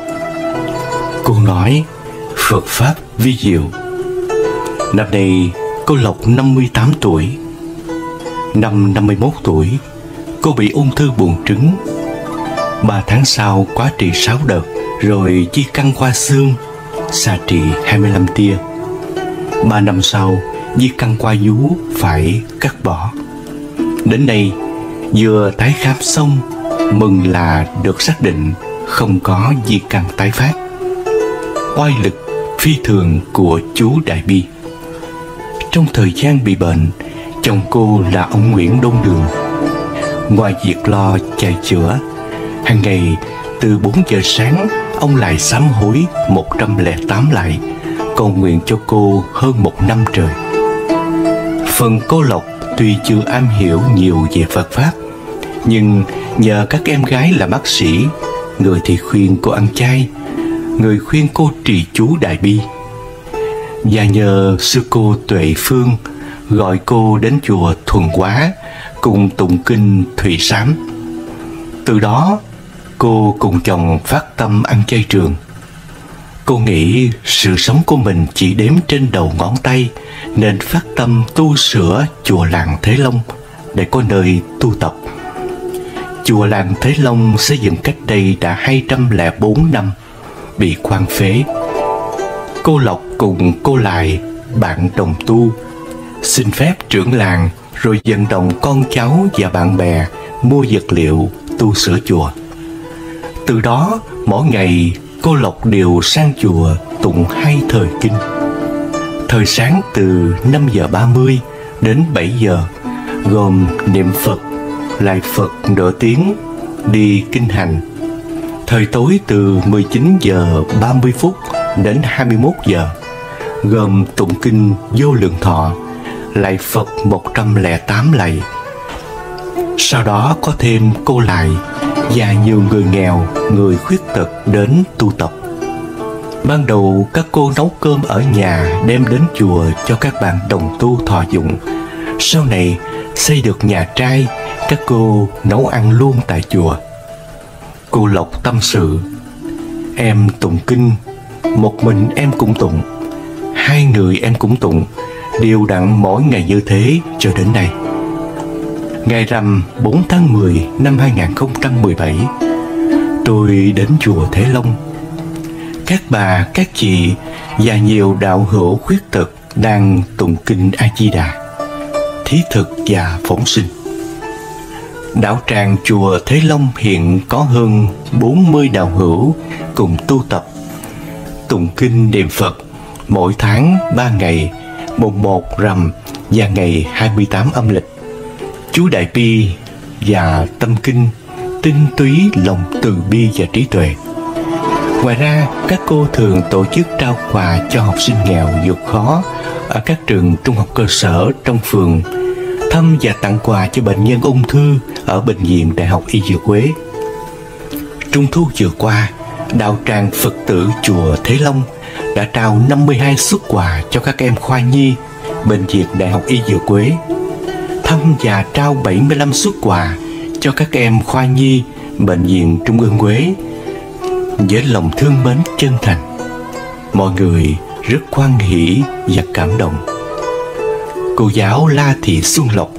cô nói Phật Pháp vi diệu. Năm nay cô Lộc 58 tuổi. Năm 51 tuổi, cô bị ung thư buồng trứng. 3 tháng sau quá trị 6 đợt, rồi chi căn khoa xương, xạ trị 25 tia. 3 năm sau, di căn qua vú phải cắt bỏ. Đến nay, vừa tái khám xong, mừng là được xác định không có di căn tái phát. Oai lực phi thường của chú Đại Bi. Trong thời gian bị bệnh, chồng cô là ông Nguyễn Đôn Đường. Ngoài việc lo chạy chữa, hàng ngày từ 4 giờ sáng ông lại sám hối 108 lại, cầu nguyện cho cô hơn 1 năm trời. Phần cô Lộc tuy chưa am hiểu nhiều về Phật Pháp, nhưng nhờ các em gái là bác sĩ, người thì khuyên cô ăn chay, người khuyên cô trì chú Đại Bi, và nhờ sư cô Tuệ Phương gọi cô đến chùa Thuần Hóa cùng tụng kinh Thủy Sám. Từ đó cô cùng chồng phát tâm ăn chay trường. Cô nghĩ sự sống của mình chỉ đếm trên đầu ngón tay, nên phát tâm tu sửa chùa làng Thế Long để có nơi tu tập. Chùa làng Thế Long xây dựng cách đây đã 204 năm, bị hoang phế. cô Lộc cùng cô Lại, bạn đồng tu, xin phép trưởng làng rồi vận động con cháu và bạn bè mua vật liệu tu sửa chùa. Từ đó mỗi ngày cô Lộc đều sang chùa tụng 2 thời kinh. Thời sáng từ 5:30 đến 7 giờ gồm niệm Phật, lạy Phật nửa tiếng, đi kinh hành. Thời tối từ 19:30 đến 21 giờ gồm tụng kinh Vô Lượng Thọ, lạy Phật 108 lạy. Sau đó có thêm cô Lại và nhiều người nghèo, người khuyết tật đến tu tập. Ban đầu các cô nấu cơm ở nhà đem đến chùa cho các bạn đồng tu thọ dụng. Sau này xây được nhà trai, các cô nấu ăn luôn tại chùa. Cô Lộc tâm sự: em tụng kinh, một mình em cũng tụng, 2 người em cũng tụng, đều đặn mỗi ngày như thế cho đến nay. Ngày rằm 4 tháng 10 năm 2017, tôi đến chùa Thế Long. Các bà, các chị và nhiều đạo hữu khuyết tật đang tụng kinh A Di Đà, thí thực và phóng sinh. Đạo tràng chùa Thế Long hiện có hơn 40 đạo hữu cùng tu tập, tụng kinh niệm Phật mỗi tháng 3 ngày, mùng 1 rằm và ngày 28 âm lịch. Chú Đại Bi và tâm kinh tinh túy lòng từ bi và trí tuệ. Ngoài ra, các cô thường tổ chức trao quà cho học sinh nghèo vượt khó ở các trường trung học cơ sở trong phường, thăm và tặng quà cho bệnh nhân ung thư ở Bệnh viện Đại học Y Dược Huế. Trung thu vừa qua, đạo tràng Phật tử chùa Thế Long đã trao 52 suất quà cho các em khoa nhi Bệnh viện Đại học Y Dược Huế, thăm và trao 75 suất quà cho các em khoa nhi Bệnh viện Trung ương Huế. Với lòng thương mến chân thành, mọi người rất hoan hỷ và cảm động. Cô giáo La Thị Xuân Lộc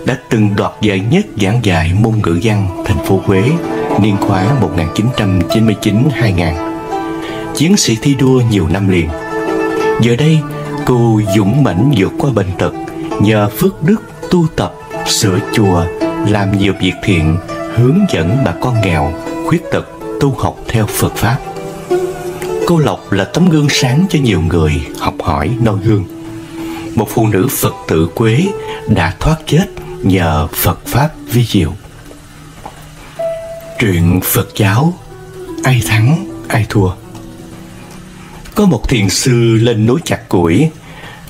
đã từng đoạt giải nhất giảng dạy môn ngữ văn thành phố Huế niên khóa 1999-2000, chiến sĩ thi đua nhiều năm liền. Giờ đây, cô dũng mãnh vượt qua bệnh tật nhờ phước đức tu tập, sửa chùa, làm nhiều việc thiện, hướng dẫn bà con nghèo, khuyết tật tu học theo Phật Pháp. Cô Lộc là tấm gương sáng cho nhiều người học hỏi noi gương. Một phụ nữ Phật tử Quế đã thoát chết nhờ Phật Pháp vi diệu. Truyện Phật giáo, ai thắng ai thua. Có một thiền sư lên núi chặt củi.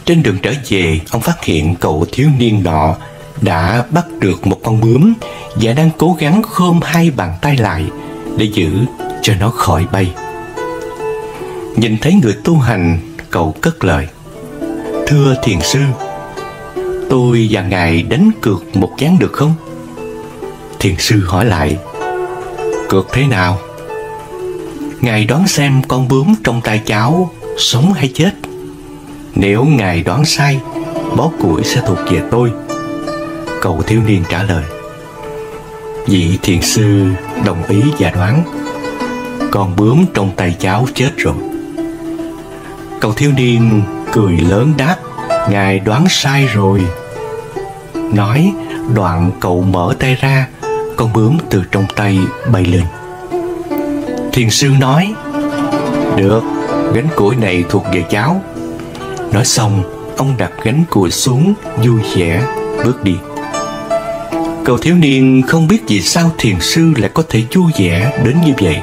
Trên đường trở về, ông phát hiện cậu thiếu niên nọ đã bắt được một con bướm và đang cố gắng khom 2 bàn tay lại để giữ cho nó khỏi bay. Nhìn thấy người tu hành, cậu cất lời: thưa thiền sư, tôi và ngài đánh cược một ván được không? Thiền sư hỏi lại: cược thế nào? Ngài đoán xem con bướm trong tay cháu sống hay chết. Nếu ngài đoán sai, bó củi sẽ thuộc về tôi. Cậu thiếu niên trả lời. Vị thiền sư đồng ý và đoán: con bướm trong tay cháu chết rồi. Cậu thiếu niên cười lớn đáp: ngài đoán sai rồi. Nói đoạn cậu mở tay ra, con bướm từ trong tay bay lên. Thiền sư nói: được, gánh củi này thuộc về cháu. Nói xong, ông đặt gánh củi xuống, vui vẻ bước đi. Cậu thiếu niên không biết vì sao thiền sư lại có thể vui vẻ đến như vậy.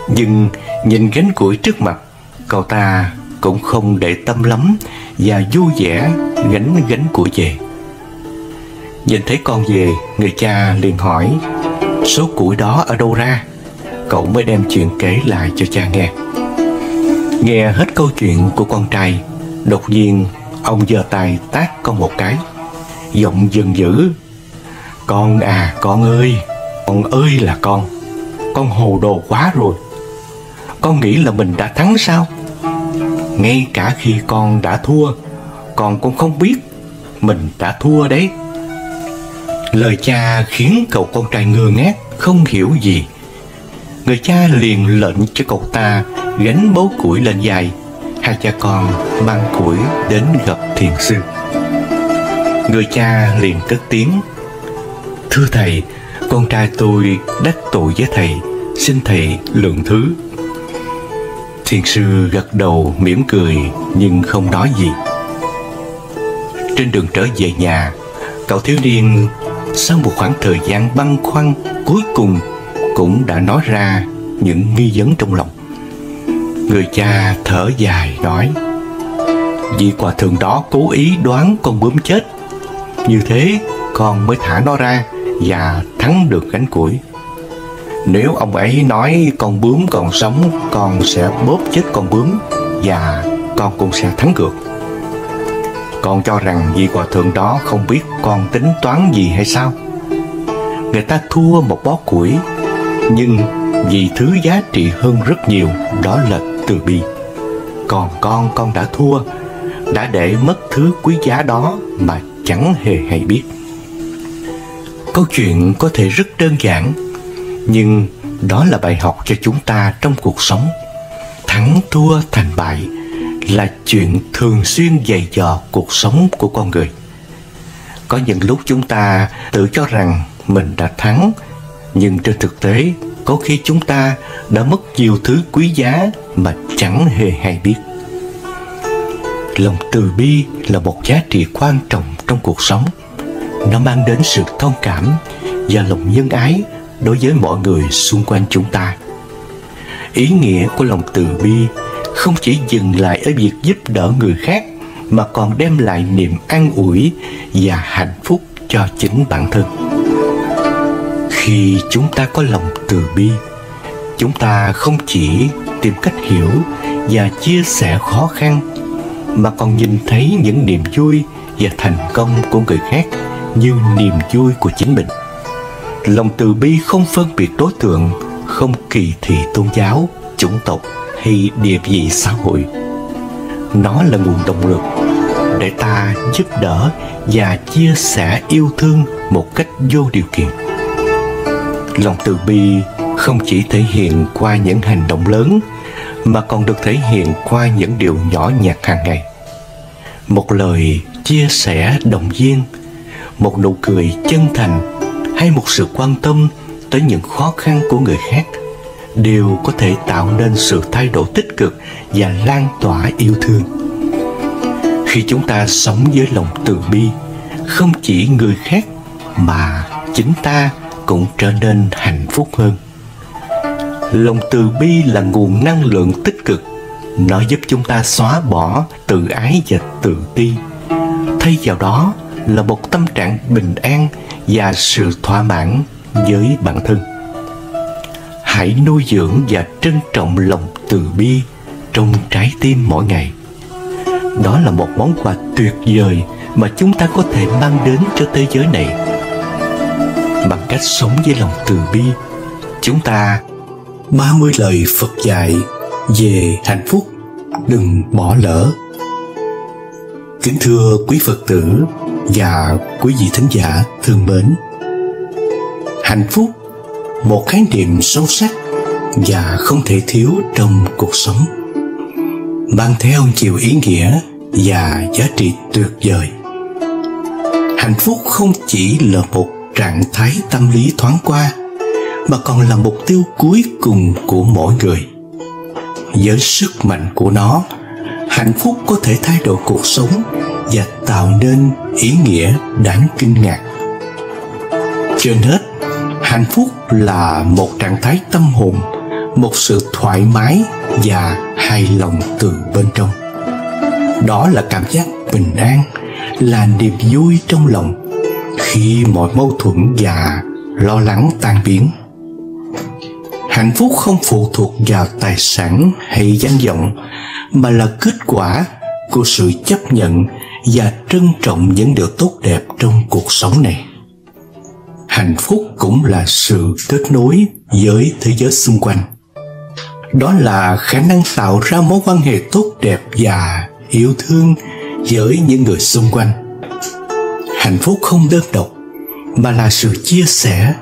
Nhưng nhìn gánh củi trước mặt, cậu ta cũng không để tâm lắm và vui vẻ gánh củi về. Nhìn thấy con về, người cha liền hỏi số củi đó ở đâu ra. Cậu mới đem chuyện kể lại cho cha nghe. Nghe hết câu chuyện của con trai, đột nhiên ông giơ tay tát con một cái, giọng giận dữ: con à con ơi là con hồ đồ quá rồi. Con nghĩ là mình đã thắng sao? Ngay cả khi con đã thua, con cũng không biết mình đã thua đấy. Lời cha khiến cậu con trai ngơ ngác, không hiểu gì. Người cha liền lệnh cho cậu ta gánh bó củi lên vai, hai cha con mang củi đến gặp thiền sư. Người cha liền cất tiếng: "Thưa thầy, con trai tôi đắc tội với thầy, xin thầy lượng thứ." Thiền sư gật đầu mỉm cười nhưng không nói gì. Trên đường trở về nhà, cậu thiếu niên sau một khoảng thời gian băn khoăn cuối cùng cũng đã nói ra những nghi vấn trong lòng. Người cha thở dài nói: "Vị hòa thượng đó cố ý đoán con bướm chết, như thế con mới thả nó ra và thắng được gánh củi. Nếu ông ấy nói con bướm còn sống, con sẽ bóp chết con bướm và con cũng sẽ thắng cược. Con cho rằng vị hòa thượng đó không biết con tính toán gì hay sao? Người ta thua một bó củi, nhưng vì thứ giá trị hơn rất nhiều, đó là từ bi. Còn con đã thua, đã để mất thứ quý giá đó mà chẳng hề hay biết." Câu chuyện có thể rất đơn giản, nhưng đó là bài học cho chúng ta trong cuộc sống. Thắng thua thành bại là chuyện thường xuyên dày dò cuộc sống của con người. Có những lúc chúng ta tự cho rằng mình đã thắng, nhưng trên thực tế có khi chúng ta đã mất nhiều thứ quý giá mà chẳng hề hay biết. Lòng từ bi là một giá trị quan trọng trong cuộc sống. Nó mang đến sự thông cảm và lòng nhân ái đối với mọi người xung quanh chúng ta. Ý nghĩa của lòng từ bi không chỉ dừng lại ở việc giúp đỡ người khác, mà còn đem lại niềm an ủi và hạnh phúc cho chính bản thân. Khi chúng ta có lòng từ bi, chúng ta không chỉ tìm cách hiểu và chia sẻ khó khăn, mà còn nhìn thấy những niềm vui và thành công của người khác như niềm vui của chính mình. Lòng từ bi không phân biệt đối tượng, không kỳ thị tôn giáo, chủng tộc hay địa vị xã hội. Nó là nguồn động lực để ta giúp đỡ và chia sẻ yêu thương một cách vô điều kiện. Lòng từ bi không chỉ thể hiện qua những hành động lớn, mà còn được thể hiện qua những điều nhỏ nhặt hàng ngày. Một lời chia sẻ động viên, một nụ cười chân thành, hay một sự quan tâm tới những khó khăn của người khác đều có thể tạo nên sự thay đổi tích cực và lan tỏa yêu thương. Khi chúng ta sống với lòng từ bi, không chỉ người khác mà chính ta cũng trở nên hạnh phúc hơn. Lòng từ bi là nguồn năng lượng tích cực. Nó giúp chúng ta xóa bỏ tự ái và tự ti. Thay vào đó là một tâm trạng bình an và sự thỏa mãn với bản thân. Hãy nuôi dưỡng và trân trọng lòng từ bi trong trái tim mỗi ngày. Đó là một món quà tuyệt vời mà chúng ta có thể mang đến cho thế giới này. Bằng cách sống với lòng từ bi, chúng ta 30 lời Phật dạy về hạnh phúc đừng bỏ lỡ. Kính thưa quý Phật tử và quý vị thính giả thương mến, hạnh phúc, một khái niệm sâu sắc và không thể thiếu trong cuộc sống, mang theo nhiều ý nghĩa và giá trị tuyệt vời. Hạnh phúc không chỉ là một trạng thái tâm lý thoáng qua, mà còn là mục tiêu cuối cùng của mỗi người. Với sức mạnh của nó, hạnh phúc có thể thay đổi cuộc sống và tạo nên ý nghĩa đáng kinh ngạc. Trên hết, hạnh phúc là một trạng thái tâm hồn, một sự thoải mái và hài lòng từ bên trong. Đó là cảm giác bình an, là niềm vui trong lòng khi mọi mâu thuẫn và lo lắng tan biến. Hạnh phúc không phụ thuộc vào tài sản hay danh vọng, mà là kết quả của sự chấp nhận và trân trọng những điều tốt đẹp trong cuộc sống này. Hạnh phúc cũng là sự kết nối với thế giới xung quanh. Đó là khả năng tạo ra mối quan hệ tốt đẹp và yêu thương với những người xung quanh. Hạnh phúc không đơn độc, mà là sự chia sẻ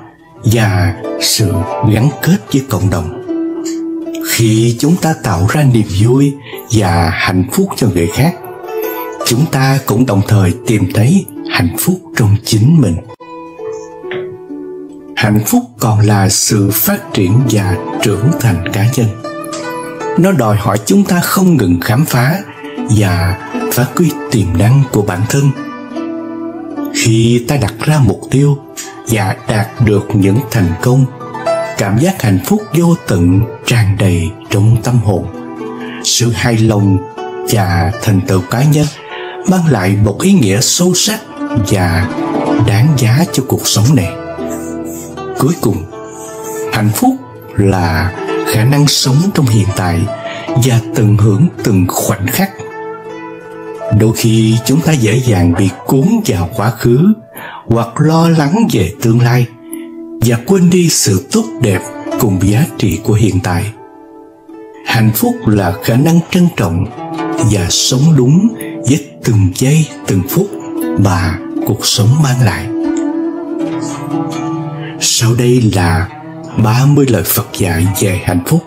và sự gắn kết với cộng đồng. Khi chúng ta tạo ra niềm vui và hạnh phúc cho người khác, chúng ta cũng đồng thời tìm thấy hạnh phúc trong chính mình. Hạnh phúc còn là sự phát triển và trưởng thành cá nhân. Nó đòi hỏi chúng ta không ngừng khám phá và phát huy tiềm năng của bản thân. Khi ta đặt ra mục tiêu và đạt được những thành công, cảm giác hạnh phúc vô tận tràn đầy trong tâm hồn. Sự hài lòng và thành tựu cá nhân mang lại một ý nghĩa sâu sắc và đáng giá cho cuộc sống này. Cuối cùng, hạnh phúc là khả năng sống trong hiện tại và tận hưởng từng khoảnh khắc. Đôi khi chúng ta dễ dàng bị cuốn vào quá khứ hoặc lo lắng về tương lai và quên đi sự tốt đẹp cùng giá trị của hiện tại. Hạnh phúc là khả năng trân trọng và sống đúng với từng giây từng phút mà cuộc sống mang lại. Sau đây là 30 lời Phật dạy về hạnh phúc.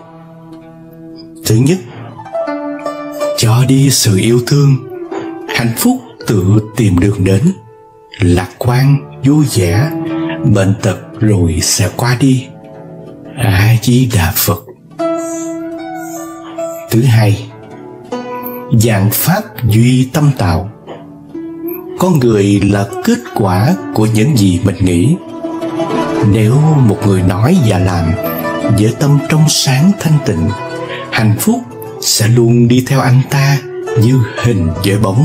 Thứ nhất, cho đi sự yêu thương, hạnh phúc tự tìm đường đến. Lạc quan, vui vẻ, bệnh tật rồi sẽ qua đi. A Di Đà Phật. Thứ hai, vạn pháp duy tâm tạo. Con người là kết quả của những gì mình nghĩ. Nếu một người nói và làm với tâm trong sáng thanh tịnh, hạnh phúc sẽ luôn đi theo anh ta như hình với bóng.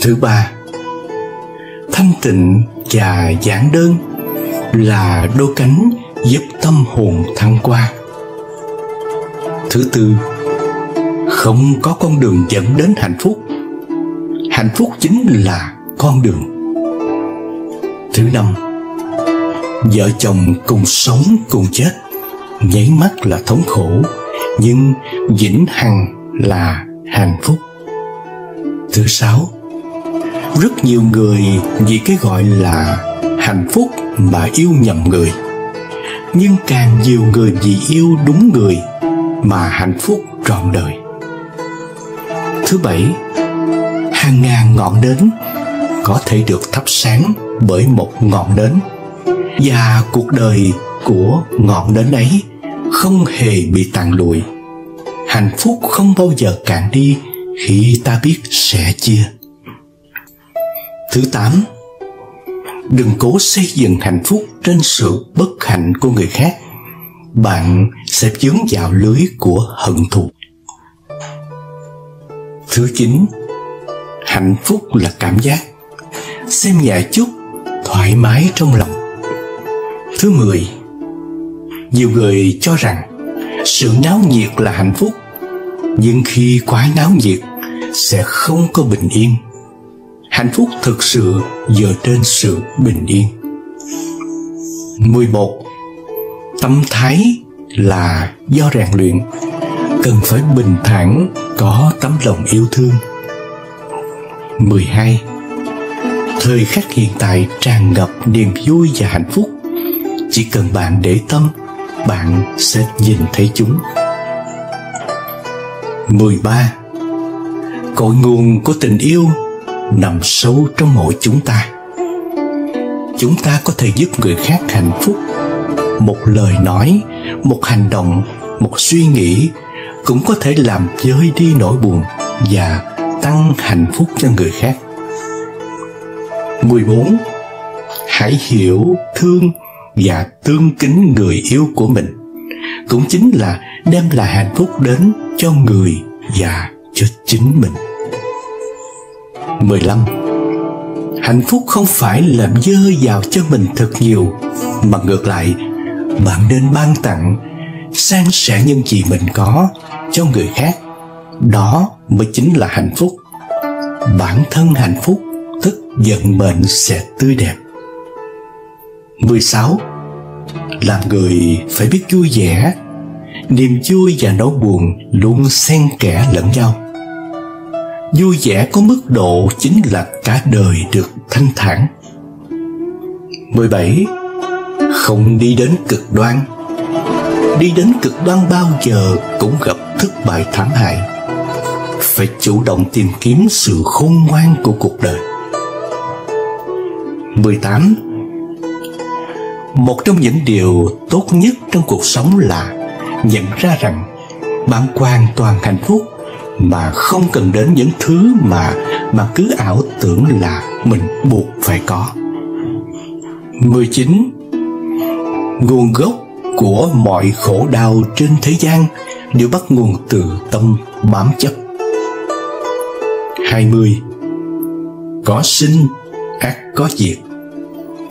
Thứ ba, thanh tịnh và giản đơn là đôi cánh giúp tâm hồn thăng hoa. Thứ tư, không có con đường dẫn đến hạnh phúc. Hạnh phúc chính là con đường. Thứ năm, vợ chồng cùng sống cùng chết, nháy mắt là thống khổ, nhưng vĩnh hằng là hạnh phúc. Thứ sáu, rất nhiều người vì cái gọi là hạnh phúc mà yêu nhầm người, nhưng càng nhiều người vì yêu đúng người mà hạnh phúc trọn đời. Thứ bảy, hàng ngàn ngọn nến có thể được thắp sáng bởi một ngọn nến, và cuộc đời của ngọn nến ấy không hề bị tàn lụi. Hạnh phúc không bao giờ cạn đi khi ta biết sẻ chia. Thứ tám, đừng cố xây dựng hạnh phúc trên sự bất hạnh của người khác. Bạn sẽ vướng vào lưới của hận thù. Thứ chín, hạnh phúc là cảm giác. Xem nhẹ chút, thoải mái trong lòng. Thứ 10, nhiều người cho rằng sự náo nhiệt là hạnh phúc, nhưng khi quá náo nhiệt sẽ không có bình yên. Hạnh phúc thực sự dựa trên sự bình yên. 11, tâm thái là do rèn luyện, cần phải bình thản, có tấm lòng yêu thương. 12, thời khắc hiện tại tràn ngập niềm vui và hạnh phúc. Chỉ cần bạn để tâm, bạn sẽ nhìn thấy chúng. 13, cội nguồn của tình yêu nằm sâu trong mỗi chúng ta. Chúng ta có thể giúp người khác hạnh phúc. Một lời nói, một hành động, một suy nghĩ cũng có thể làm vơi đi nỗi buồn và tăng hạnh phúc cho người khác. 14, hãy hiểu, thương và tương kính người yêu của mình, cũng chính là đem lại hạnh phúc đến cho người và cho chính mình. 15, hạnh phúc không phải làm dơ vào cho mình thật nhiều, mà ngược lại, bạn nên ban tặng, san sẻ những gì mình có cho người khác. Đó mới chính là hạnh phúc. Bản thân hạnh phúc, tức vận mệnh sẽ tươi đẹp. 16, làm người phải biết vui vẻ. Niềm vui và nỗi buồn luôn xen kẽ lẫn nhau. Vui vẻ có mức độ chính là cả đời được thanh thản. 17, không đi đến cực đoan. đi đến cực đoan bao giờ cũng gặp thất bại thảm hại. Phải chủ động tìm kiếm sự khôn ngoan của cuộc đời. 18. Một trong những điều tốt nhất trong cuộc sống là nhận ra rằng bạn hoàn toàn hạnh phúc mà không cần đến những thứ mà bạn cứ ảo tưởng là mình buộc phải có. 19. Nguồn gốc của mọi khổ đau trên thế gian đều bắt nguồn từ tâm bám chấp. 20. Có sinh ắt có diệt,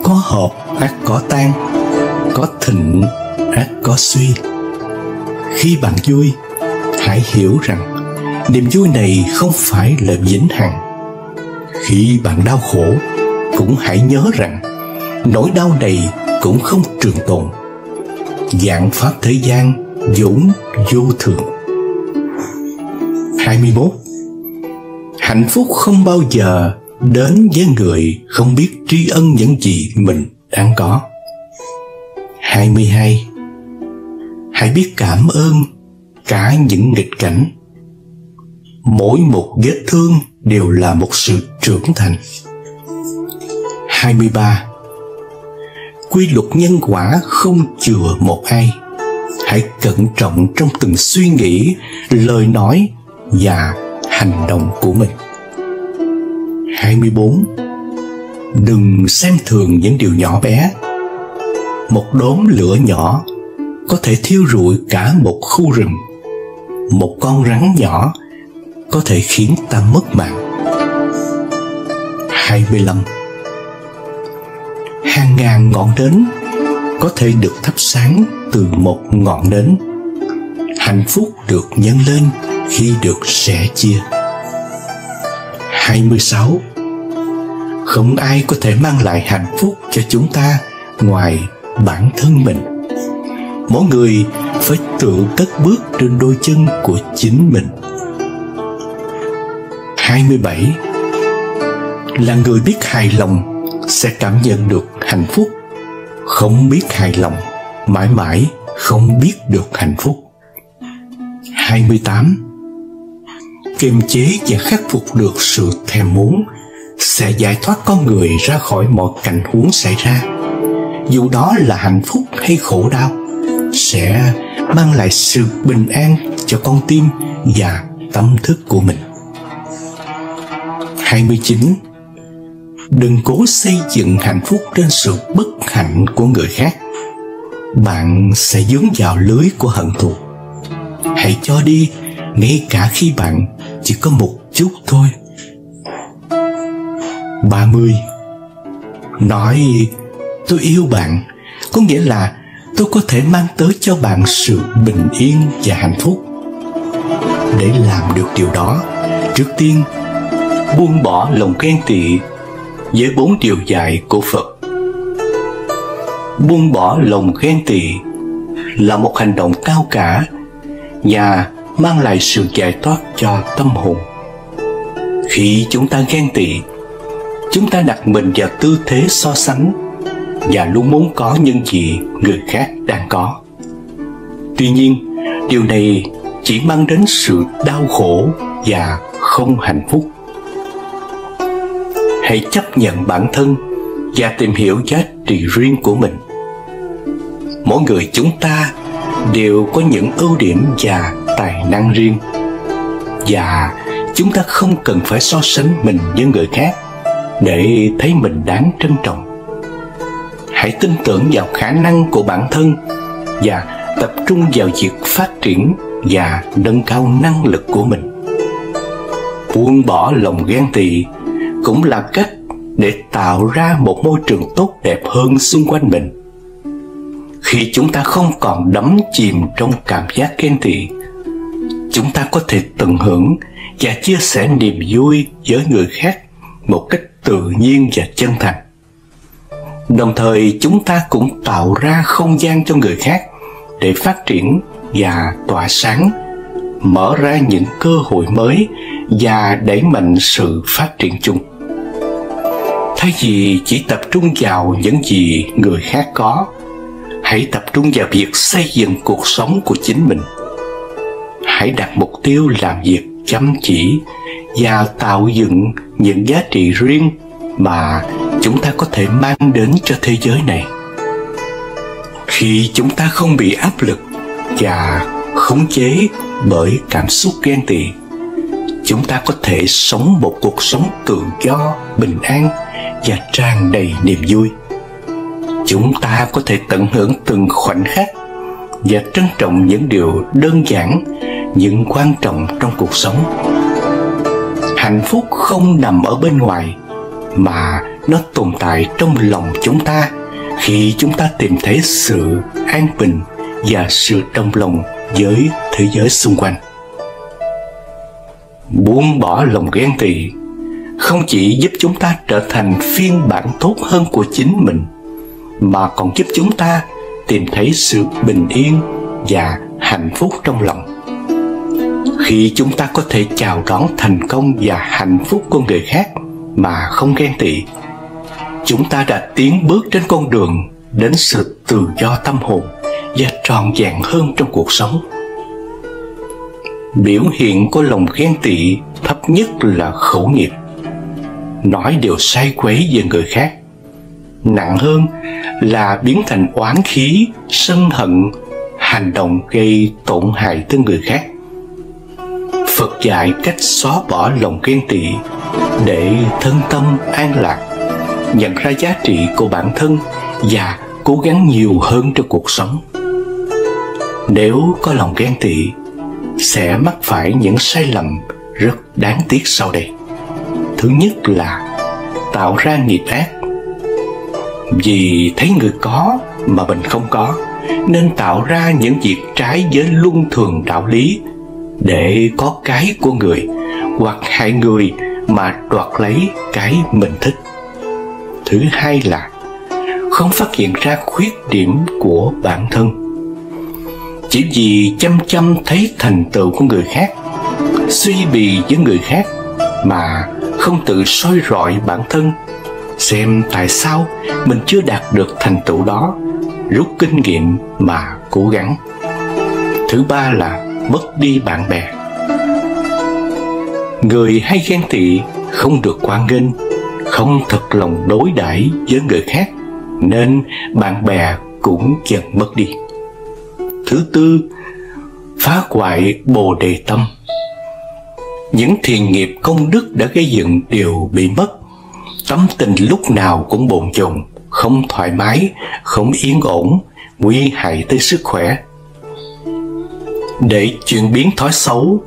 có hợp ắt có tan, có thịnh ắt có suy. Khi bạn vui, hãy hiểu rằng niềm vui này không phải là vĩnh hằng. Khi bạn đau khổ, cũng hãy nhớ rằng nỗi đau này cũng không trường tồn. Vạn pháp thế gian vốn vô thường. 21. Hạnh phúc không bao giờ đến với người không biết tri ân những gì mình đang có. 22. Hãy biết cảm ơn cả những nghịch cảnh. Mỗi một vết thương đều là một sự trưởng thành. 23. Quy luật nhân quả không chừa một ai. Hãy cẩn trọng trong từng suy nghĩ, lời nói và hành động của mình. 24. Đừng xem thường những điều nhỏ bé. Một đốm lửa nhỏ có thể thiêu rụi cả một khu rừng. Một con rắn nhỏ có thể khiến ta mất mạng. 25. Hàng ngàn ngọn nến có thể được thắp sáng từ một ngọn nến. Hạnh phúc được nhân lên khi được sẻ chia. 26. Không ai có thể mang lại hạnh phúc cho chúng ta ngoài bản thân mình. Mỗi người phải tự cất bước trên đôi chân của chính mình. 27. Là người biết hài lòng sẽ cảm nhận được hạnh phúc. Không biết hài lòng mãi mãi không biết được hạnh phúc. 28. Kiềm chế và khắc phục được sự thèm muốn sẽ giải thoát con người ra khỏi mọi cảnh huống xảy ra. Dù đó là hạnh phúc hay khổ đau, sẽ mang lại sự bình an cho con tim và tâm thức của mình. 29. Đừng cố xây dựng hạnh phúc trên sự bất hạnh của người khác. Bạn sẽ dướng vào lưới của hận thù. Hãy cho đi ngay cả khi bạn chỉ có một chút thôi. 30. Nói tôi yêu bạn có nghĩa là tôi có thể mang tới cho bạn sự bình yên và hạnh phúc. Để làm được điều đó, trước tiên buông bỏ lòng ghen tị với 4 điều dạy của Phật. Buông bỏ lòng ghen tị là một hành động cao cả và mang lại sự giải thoát cho tâm hồn. Khi chúng ta ghen tị, chúng ta đặt mình vào tư thế so sánh và luôn muốn có những gì người khác đang có. Tuy nhiên, điều này chỉ mang đến sự đau khổ và không hạnh phúc. Hãy chấp nhận bản thân và tìm hiểu giá trị riêng của mình. Mỗi người chúng ta đều có những ưu điểm và tài năng riêng, và chúng ta không cần phải so sánh mình với người khác để thấy mình đáng trân trọng. Hãy tin tưởng vào khả năng của bản thân và tập trung vào việc phát triển và nâng cao năng lực của mình. Buông bỏ lòng ghen tị cũng là cách để tạo ra một môi trường tốt đẹp hơn xung quanh mình. Khi chúng ta không còn đắm chìm trong cảm giác ghen tị, chúng ta có thể tận hưởng và chia sẻ niềm vui với người khác một cách tự nhiên và chân thành. Đồng thời chúng ta cũng tạo ra không gian cho người khác để phát triển và tỏa sáng, mở ra những cơ hội mới và đẩy mạnh sự phát triển chung. Thay vì chỉ tập trung vào những gì người khác có, hãy tập trung vào việc xây dựng cuộc sống của chính mình. Hãy đặt mục tiêu làm việc chăm chỉ và tạo dựng những giá trị riêng mà chúng ta có thể mang đến cho thế giới này. Khi chúng ta không bị áp lực và khống chế bởi cảm xúc ghen tị, chúng ta có thể sống một cuộc sống tự do, bình an và tràn đầy niềm vui. Chúng ta có thể tận hưởng từng khoảnh khắc và trân trọng những điều đơn giản nhưng quan trọng trong cuộc sống. Hạnh phúc không nằm ở bên ngoài, mà nó tồn tại trong lòng chúng ta khi chúng ta tìm thấy sự an bình và sự đồng lòng với thế giới xung quanh. Buông bỏ lòng ghen tị không chỉ giúp chúng ta trở thành phiên bản tốt hơn của chính mình, mà còn giúp chúng ta tìm thấy sự bình yên và hạnh phúc trong lòng. Khi chúng ta có thể chào đón thành công và hạnh phúc của người khác mà không ghen tị, chúng ta đã tiến bước trên con đường đến sự tự do tâm hồn và trọn vẹn hơn trong cuộc sống. Biểu hiện của lòng ghen tị thấp nhất là khẩu nghiệp, nói điều sai quấy về người khác. Nặng hơn là biến thành oán khí, sân hận, hành động gây tổn hại tới người khác. Phật dạy cách xóa bỏ lòng ghen tị để thân tâm an lạc, nhận ra giá trị của bản thân và cố gắng nhiều hơn trong cuộc sống. Nếu có lòng ghen tị, sẽ mắc phải những sai lầm rất đáng tiếc sau đây. Thứ nhất là tạo ra nghiệp ác. Vì thấy người có mà mình không có, nên tạo ra những việc trái với luân thường đạo lý để có cái của người, hoặc hại người mà đoạt lấy cái mình thích. Thứ hai là không phát hiện ra khuyết điểm của bản thân. Chỉ vì chăm chăm thấy thành tựu của người khác, suy bì với người khác mà không tự soi rọi bản thân, xem tại sao mình chưa đạt được thành tựu đó, rút kinh nghiệm mà cố gắng. Thứ ba là mất đi bạn bè. Người hay ghen tị không được hoan nghênh, không thật lòng đối đãi với người khác, nên bạn bè cũng dần mất đi. Thứ tư, phá hoại bồ đề tâm. Những thiện nghiệp công đức đã gây dựng đều bị mất. Tâm tình lúc nào cũng bồn chồn, không thoải mái, không yên ổn, nguy hại tới sức khỏe. Để chuyển biến thói xấu,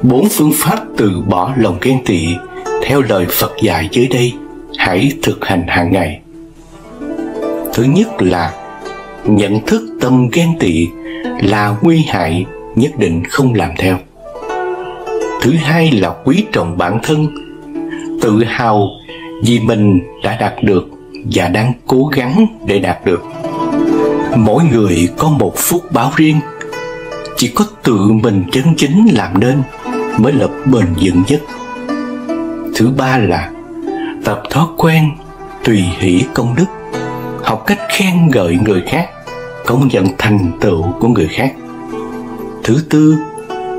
4 phương pháp từ bỏ lòng ghen tị theo lời Phật dạy dưới đây hãy thực hành hàng ngày. Thứ nhất là nhận thức tâm ghen tị là nguy hại, nhất định không làm theo. Thứ hai là quý trọng bản thân, tự hào vì mình đã đạt được và đang cố gắng để đạt được. Mỗi người có một phúc báo riêng, chỉ có tự mình chân chính làm nên mới là bền vững nhất. Thứ ba là tập thói quen tùy hỷ công đức, học cách khen ngợi người khác, công nhận thành tựu của người khác. Thứ tư,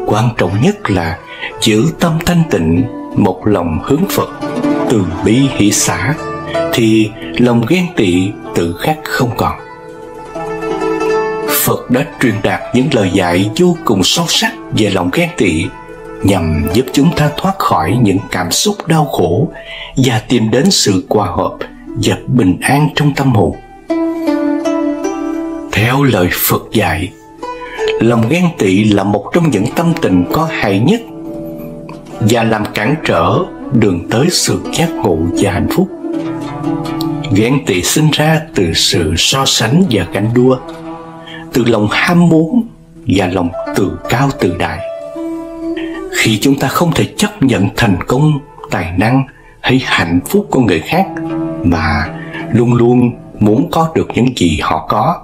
quan trọng nhất là giữ tâm thanh tịnh, một lòng hướng Phật, từ bi hỷ xả, thì lòng ghen tị tự khắc không còn. Phật đã truyền đạt những lời dạy vô cùng sâu sắc về lòng ghen tị, nhằm giúp chúng ta thoát khỏi những cảm xúc đau khổ và tìm đến sự hòa hợp và bình an trong tâm hồn. Theo lời Phật dạy, lòng ghen tị là một trong những tâm tình có hại nhất và làm cản trở đường tới sự giác ngộ và hạnh phúc. Ghen tị sinh ra từ sự so sánh và ganh đua, từ lòng ham muốn và lòng tự cao tự đại. Khi chúng ta không thể chấp nhận thành công, tài năng hay hạnh phúc của người khác, mà luôn luôn muốn có được những gì họ có,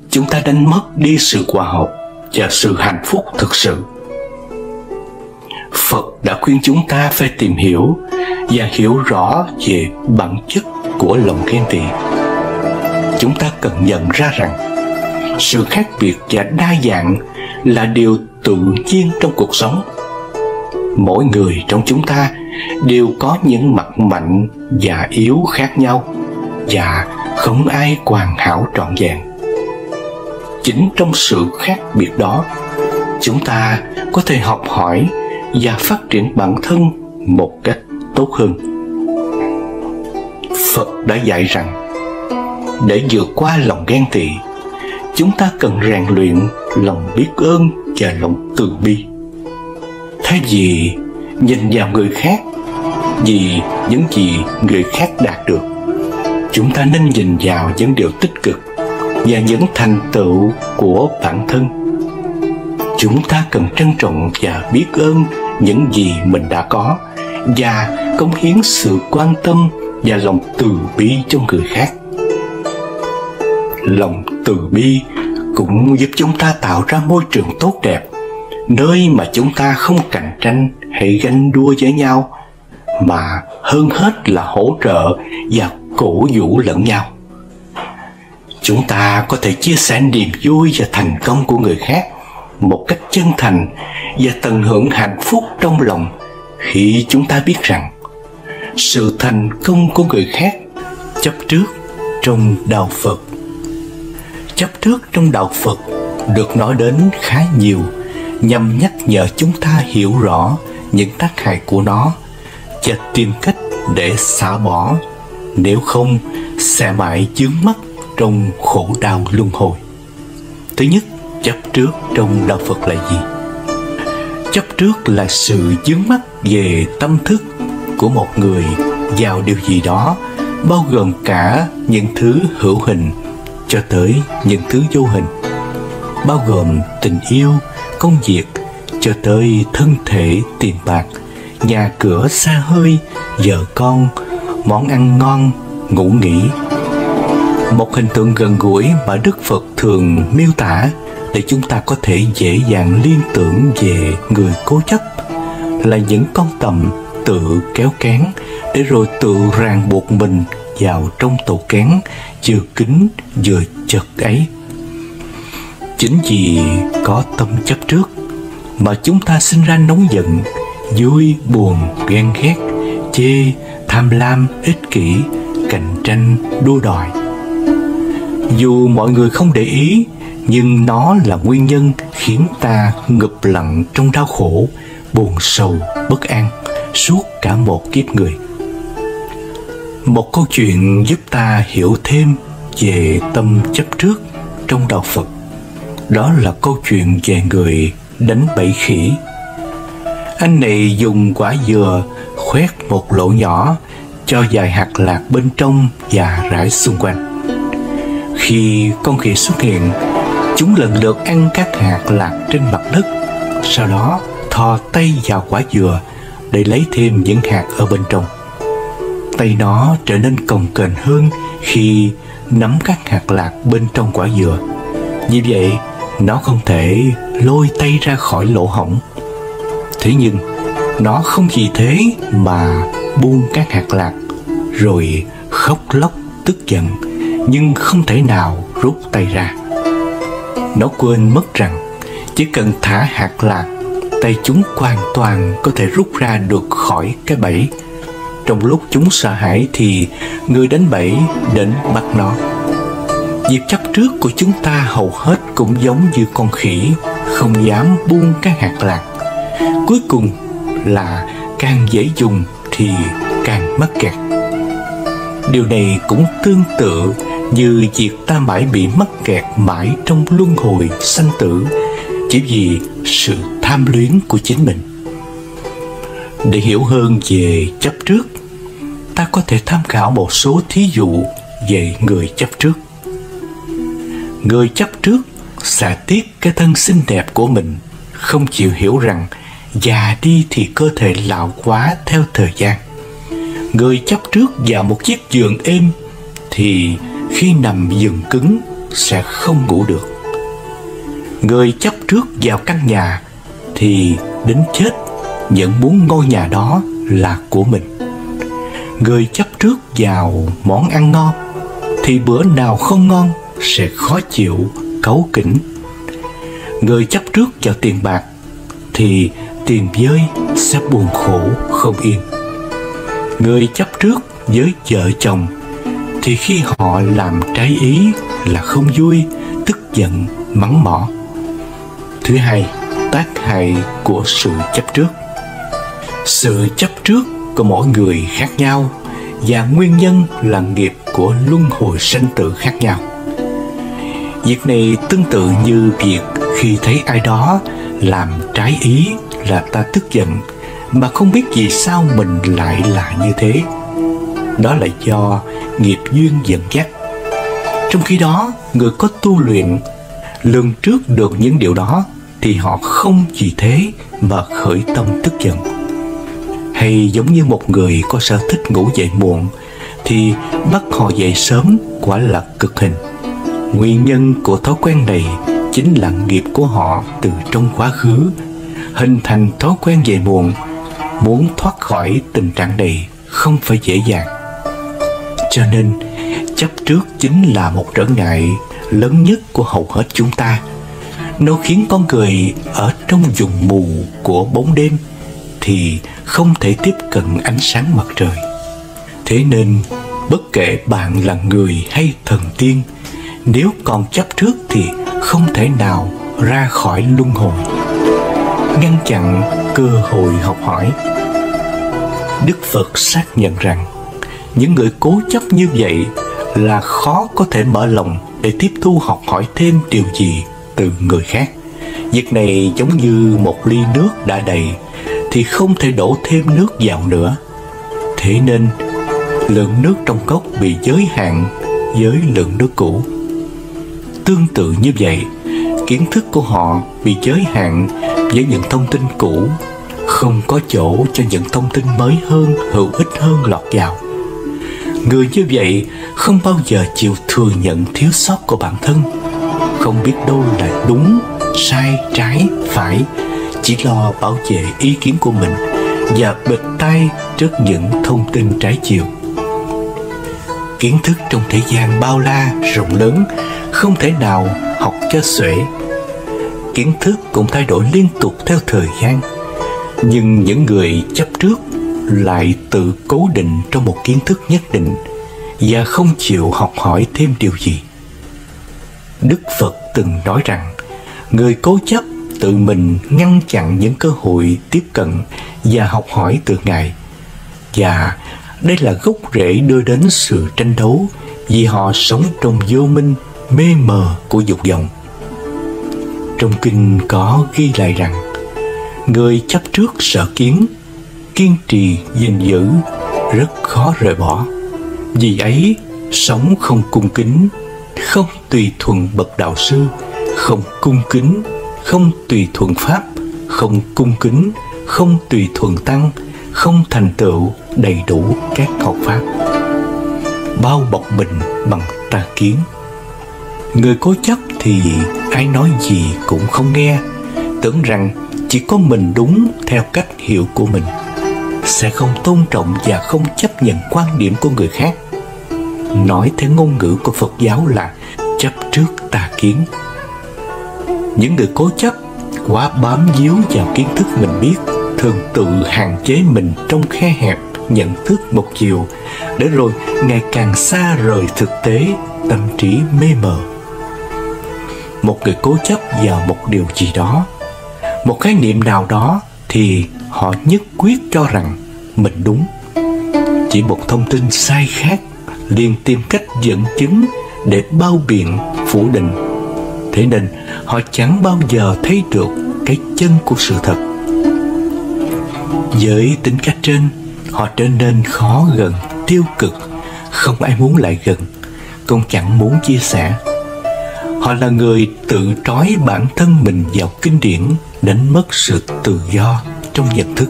chúng ta đánh mất đi sự hòa hợp và sự hạnh phúc thực sự. Phật đã khuyên chúng ta phải tìm hiểu và hiểu rõ về bản chất của lòng ghen tị. chúng ta cần nhận ra rằng sự khác biệt và đa dạng là điều tự nhiên trong cuộc sống. Mỗi người trong chúng ta đều có những mặt mạnh và yếu khác nhau, và không ai hoàn hảo trọn vẹn. Chính trong sự khác biệt đó, chúng ta có thể học hỏi và phát triển bản thân một cách tốt hơn. Phật đã dạy rằng để vượt qua lòng ghen tị, chúng ta cần rèn luyện lòng biết ơn và lòng từ bi. Thay vì nhìn vào người khác vì những gì người khác đạt được, chúng ta nên nhìn vào những điều tích cực và những thành tựu của bản thân. Chúng ta cần trân trọng và biết ơn những gì mình đã có, và cống hiến sự quan tâm và lòng từ bi cho người khác. Lòng từ bi cũng giúp chúng ta tạo ra môi trường tốt đẹp, nơi mà chúng ta không cạnh tranh hay ganh đua với nhau, mà hơn hết là hỗ trợ và cổ vũ lẫn nhau. Chúng ta có thể chia sẻ niềm vui và thành công của người khác một cách chân thành và tận hưởng hạnh phúc trong lòng khi chúng ta biết rằng sự thành công của người khác chấp trước trong đạo Phật. Chấp trước trong đạo Phật được nói đến khá nhiều nhằm nhắc nhở chúng ta hiểu rõ những tác hại của nó và tìm cách để xả bỏ, nếu không sẽ mãi vướng mắc trong khổ đau luân hồi. Thứ nhất, chấp trước trong đạo Phật là gì? Chấp trước là sự vướng mắc về tâm thức của một người vào điều gì đó, bao gồm cả những thứ hữu hình cho tới những thứ vô hình, bao gồm tình yêu, công việc cho tới thân thể, tiền bạc, nhà cửa xa hơi, vợ con, món ăn ngon, ngủ nghỉ. Một hình tượng gần gũi mà Đức Phật thường miêu tả để chúng ta có thể dễ dàng liên tưởng về người cố chấp là những con tầm tự kéo kén để rồi tự ràng buộc mình vào trong tổ kén vừa kín vừa chật ấy. Chính vì có tâm chấp trước mà chúng ta sinh ra nóng giận, vui, buồn, ghen ghét, chê, tham lam, ích kỷ, cạnh tranh, đua đòi. Dù mọi người không để ý, nhưng nó là nguyên nhân khiến ta ngụp lặn trong đau khổ, buồn sầu, bất an suốt cả một kiếp người. Một câu chuyện giúp ta hiểu thêm về tâm chấp trước trong đạo Phật, đó là câu chuyện về người đánh bẫy khỉ. Anh này dùng quả dừa khoét một lỗ nhỏ, cho vài hạt lạc bên trong và rải xung quanh. Khi con khỉ xuất hiện, chúng lần lượt ăn các hạt lạc trên mặt đất, sau đó thò tay vào quả dừa để lấy thêm những hạt ở bên trong. Tay nó trở nên cồng kềnh hơn khi nắm các hạt lạc bên trong quả dừa. Như vậy, nó không thể lôi tay ra khỏi lỗ hổng. Thế nhưng, nó không vì thế mà buông các hạt lạc, rồi khóc lóc tức giận, nhưng không thể nào rút tay ra. Nó quên mất rằng chỉ cần thả hạt lạc, tay chúng hoàn toàn có thể rút ra được khỏi cái bẫy. Trong lúc chúng sợ hãi thì người đánh bẫy đến bắt nó. Việc chấp trước của chúng ta hầu hết cũng giống như con khỉ không dám buông các hạt lạc. Cuối cùng là càng dễ dùng thì càng mắc kẹt. Điều này cũng tương tự như việc ta mãi bị mắc kẹt mãi trong luân hồi sanh tử chỉ vì sự tham luyến của chính mình. Để hiểu hơn về chấp trước, ta có thể tham khảo một số thí dụ về người chấp trước. Người chấp trước xạ tiết cái thân xinh đẹp của mình, không chịu hiểu rằng già đi thì cơ thể lão hóa theo thời gian. Người chấp trước vào một chiếc giường êm thì khi nằm giường cứng sẽ không ngủ được. Người chấp trước vào căn nhà thì đến chết vẫn muốn ngôi nhà đó là của mình. Người chấp trước vào món ăn ngon thì bữa nào không ngon sẽ khó chịu, cáu kỉnh. Người chấp trước vào tiền bạc thì tiền dơi sẽ buồn khổ không yên. Người chấp trước với vợ chồng thì khi họ làm trái ý là không vui, tức giận, mắng mỏ. Thứ hai, tác hại của sự chấp trước. Sự chấp trước của mỗi người khác nhau và nguyên nhân là nghiệp của luân hồi sanh tử khác nhau. Việc này tương tự như việc khi thấy ai đó làm trái ý là ta tức giận mà không biết vì sao mình lại là như thế. Đó là do nghiệp duyên dẫn dắt. Trong khi đó, người có tu luyện lường trước được những điều đó thì họ không vì thế mà khởi tâm tức giận. Hay giống như một người có sở thích ngủ dậy muộn thì bắt họ dậy sớm quả là cực hình. Nguyên nhân của thói quen này chính là nghiệp của họ từ trong quá khứ, hình thành thói quen dậy muộn. Muốn thoát khỏi tình trạng này không phải dễ dàng. Cho nên chấp trước chính là một trở ngại lớn nhất của hầu hết chúng ta. Nó khiến con người ở trong vùng mù của bóng đêm thì không thể tiếp cận ánh sáng mặt trời. Thế nên bất kể bạn là người hay thần tiên, nếu còn chấp trước thì không thể nào ra khỏi luân hồi, ngăn chặn cơ hội học hỏi. Đức Phật xác nhận rằng những người cố chấp như vậy là khó có thể mở lòng để tiếp thu học hỏi thêm điều gì từ người khác. Việc này giống như một ly nước đã đầy thì không thể đổ thêm nước vào nữa. Thế nên lượng nước trong cốc bị giới hạn với lượng nước cũ. Tương tự như vậy, kiến thức của họ bị giới hạn với những thông tin cũ, không có chỗ cho những thông tin mới hơn, hữu ích hơn lọt vào. Người như vậy không bao giờ chịu thừa nhận thiếu sót của bản thân, không biết đâu là đúng, sai, trái, phải, chỉ lo bảo vệ ý kiến của mình và bịt tai trước những thông tin trái chiều. Kiến thức trong thế gian bao la, rộng lớn, không thể nào học cho xuể. Kiến thức cũng thay đổi liên tục theo thời gian, nhưng những người chấp trước lại tự cố định trong một kiến thức nhất định và không chịu học hỏi thêm điều gì. Đức Phật từng nói rằng người cố chấp tự mình ngăn chặn những cơ hội tiếp cận và học hỏi từ Ngài, và đây là gốc rễ đưa đến sự tranh đấu vì họ sống trong vô minh mê mờ của dục vọng. Trong kinh có ghi lại rằng người chấp trước sở kiến, kiên trì gìn giữ rất khó rời bỏ. Vì ấy sống không cung kính, không tùy thuận bậc đạo sư, không cung kính, không tùy thuận pháp, không cung kính, không tùy thuận tăng, không thành tựu đầy đủ các học pháp, bao bọc mình bằng tà kiến. Người cố chấp thì ai nói gì cũng không nghe, tưởng rằng chỉ có mình đúng theo cách hiểu của mình, sẽ không tôn trọng và không chấp nhận quan điểm của người khác. Nói theo ngôn ngữ của Phật giáo là chấp trước tà kiến. Những người cố chấp quá bám víu vào kiến thức mình biết, thường tự hạn chế mình trong khe hẹp nhận thức một chiều, để rồi ngày càng xa rời thực tế, tâm trí mê mờ. Một người cố chấp vào một điều gì đó, một khái niệm nào đó, thì họ nhất quyết cho rằng mình đúng. Chỉ một thông tin sai khác liền tìm cách dẫn chứng để bao biện phủ định. Thế nên họ chẳng bao giờ thấy được cái chân của sự thật. Với tính cách trên, họ trở nên khó gần, tiêu cực, không ai muốn lại gần, cũng chẳng muốn chia sẻ. Họ là người tự trói bản thân mình vào kinh điển, đánh mất sự tự do trong nhận thức.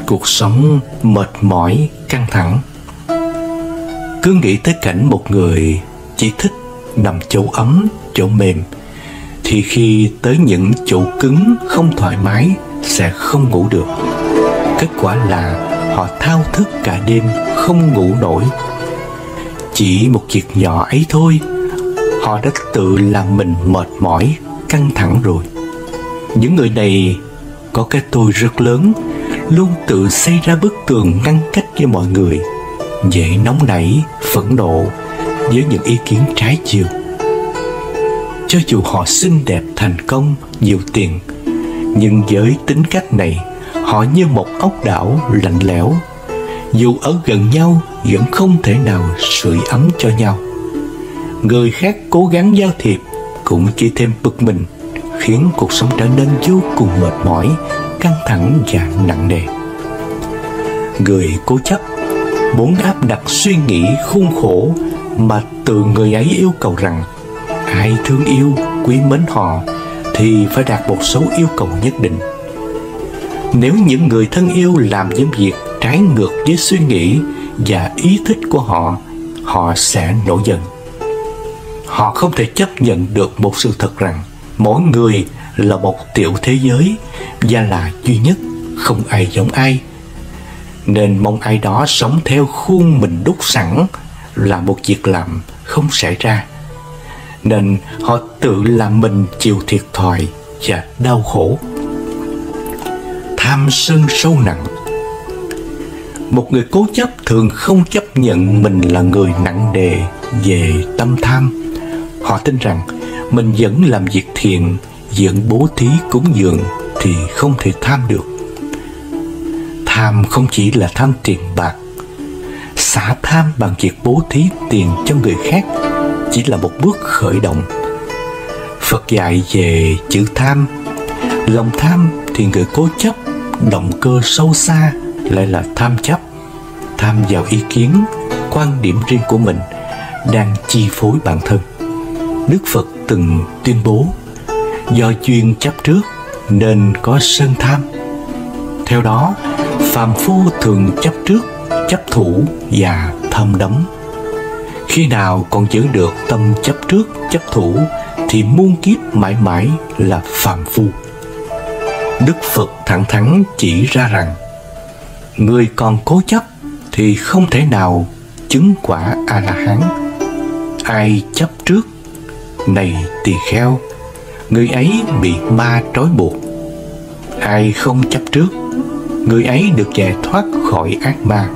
Cuộc sống mệt mỏi, căng thẳng. Cứ nghĩ tới cảnh một người chỉ thích nằm chỗ ấm, chỗ mềm, thì khi tới những chỗ cứng không thoải mái sẽ không ngủ được. Kết quả là họ thao thức cả đêm không ngủ nổi. Chỉ một việc nhỏ ấy thôi, họ đã tự làm mình mệt mỏi, căng thẳng rồi. Những người này có cái tôi rất lớn, luôn tự xây ra bức tường ngăn cách với mọi người, dễ nóng nảy, phẫn nộ với những ý kiến trái chiều. Cho dù họ xinh đẹp, thành công, nhiều tiền, nhưng với tính cách này, họ như một ốc đảo lạnh lẽo. Dù ở gần nhau vẫn không thể nào sưởi ấm cho nhau. Người khác cố gắng giao thiệp cũng chỉ thêm bực mình, khiến cuộc sống trở nên vô cùng mệt mỏi, căng thẳng và nặng nề. Người cố chấp muốn áp đặt suy nghĩ khốn khổ mà từ người ấy yêu cầu rằng ai thương yêu, quý mến họ thì phải đạt một số yêu cầu nhất định. Nếu những người thân yêu làm những việc trái ngược với suy nghĩ và ý thích của họ, họ sẽ nổi giận. Họ không thể chấp nhận được một sự thật rằng mỗi người là một tiểu thế giới và là duy nhất, không ai giống ai. Nên mong ai đó sống theo khuôn mình đúc sẵn là một việc làm không xảy ra. Nên họ tự làm mình chịu thiệt thòi và đau khổ. Tham sân sâu nặng. Một người cố chấp thường không chấp nhận mình là người nặng nề về tâm tham. Họ tin rằng mình vẫn làm việc thiện, vẫn bố thí cúng dường thì không thể tham được. Tham không chỉ là tham tiền bạc. Xả tham bằng việc bố thí tiền cho người khác chỉ là một bước khởi động. Phật dạy về chữ tham. Lòng tham thì người cố chấp, động cơ sâu xa lại là tham chấp, tham vào ý kiến, quan điểm riêng của mình đang chi phối bản thân. Đức Phật từng tuyên bố do duyên chấp trước nên có sân tham. Theo đó, phàm phu thường chấp trước, chấp thủ và tham đắm. Khi nào còn giữ được tâm chấp trước, chấp thủ thì muôn kiếp mãi mãi là phàm phu. Đức Phật thẳng thắn chỉ ra rằng người còn cố chấp thì không thể nào chứng quả A-la-hán. Ai chấp trước, này tỳ kheo, người ấy bị ma trói buộc. Ai không chấp trước, người ấy được giải thoát khỏi ác ma.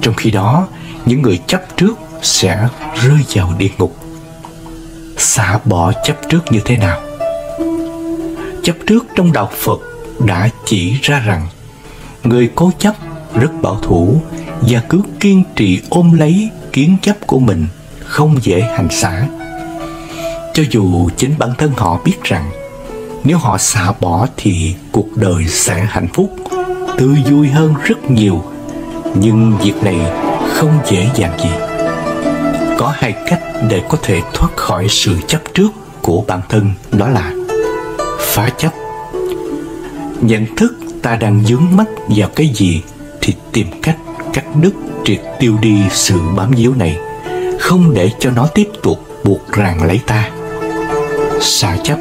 Trong khi đó, những người chấp trước sẽ rơi vào địa ngục. Xả bỏ chấp trước như thế nào? Chấp trước trong đạo Phật đã chỉ ra rằng người cố chấp rất bảo thủ và cứ kiên trì ôm lấy kiến chấp của mình, không dễ hành xả. Cho dù chính bản thân họ biết rằng nếu họ xả bỏ thì cuộc đời sẽ hạnh phúc, tươi vui hơn rất nhiều, nhưng việc này không dễ dàng gì. Có hai cách để có thể thoát khỏi sự chấp trước của bản thân, đó là phá chấp. Nhận thức ta đang vướng mắc vào cái gì thì tìm cách cắt đứt triệt tiêu đi sự bám víu này, không để cho nó tiếp tục buộc ràng lấy ta. Xả chấp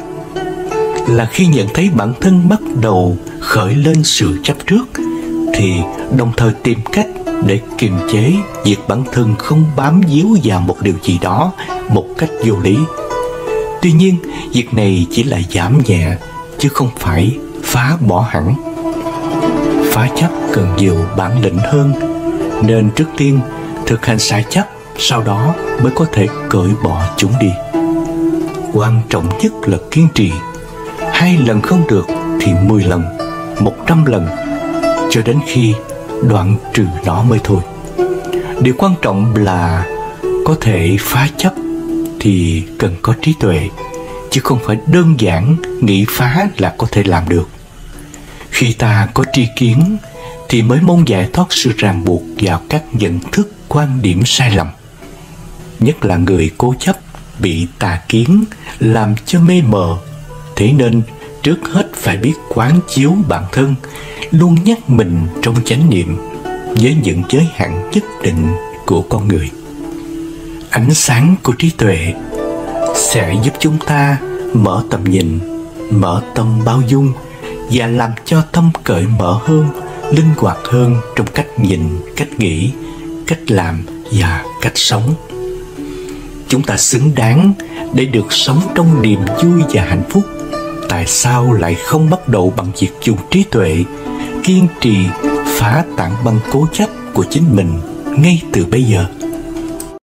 là khi nhận thấy bản thân bắt đầu khởi lên sự chấp trước thì đồng thời tìm cách để kiềm chế việc bản thân không bám víu vào một điều gì đó một cách vô lý. Tuy nhiên, việc này chỉ là giảm nhẹ chứ không phải phá bỏ hẳn. Phá chấp cần nhiều bản lĩnh hơn, nên trước tiên thực hành xả chấp, sau đó mới có thể cởi bỏ chúng đi. Quan trọng nhất là kiên trì. 2 lần không được thì 10 lần, 100 lần, cho đến khi đoạn trừ nó mới thôi. Điều quan trọng là có thể phá chấp thì cần có trí tuệ, chứ không phải đơn giản nghĩ phá là có thể làm được. Khi ta có tri kiến thì mới mong giải thoát sự ràng buộc vào các nhận thức, quan điểm sai lầm. Nhất là người cố chấp bị tà kiến làm cho mê mờ. Thế nên trước hết phải biết quán chiếu bản thân, luôn nhắc mình trong chánh niệm với những giới hạn nhất định của con người. Ánh sáng của trí tuệ sẽ giúp chúng ta mở tầm nhìn, mở tâm bao dung và làm cho tâm cởi mở hơn, linh hoạt hơn trong cách nhìn, cách nghĩ, cách làm và cách sống. Chúng ta xứng đáng để được sống trong niềm vui và hạnh phúc. Tại sao lại không bắt đầu bằng việc dùng trí tuệ, kiên trì phá tảng băng cố chấp của chính mình ngay từ bây giờ?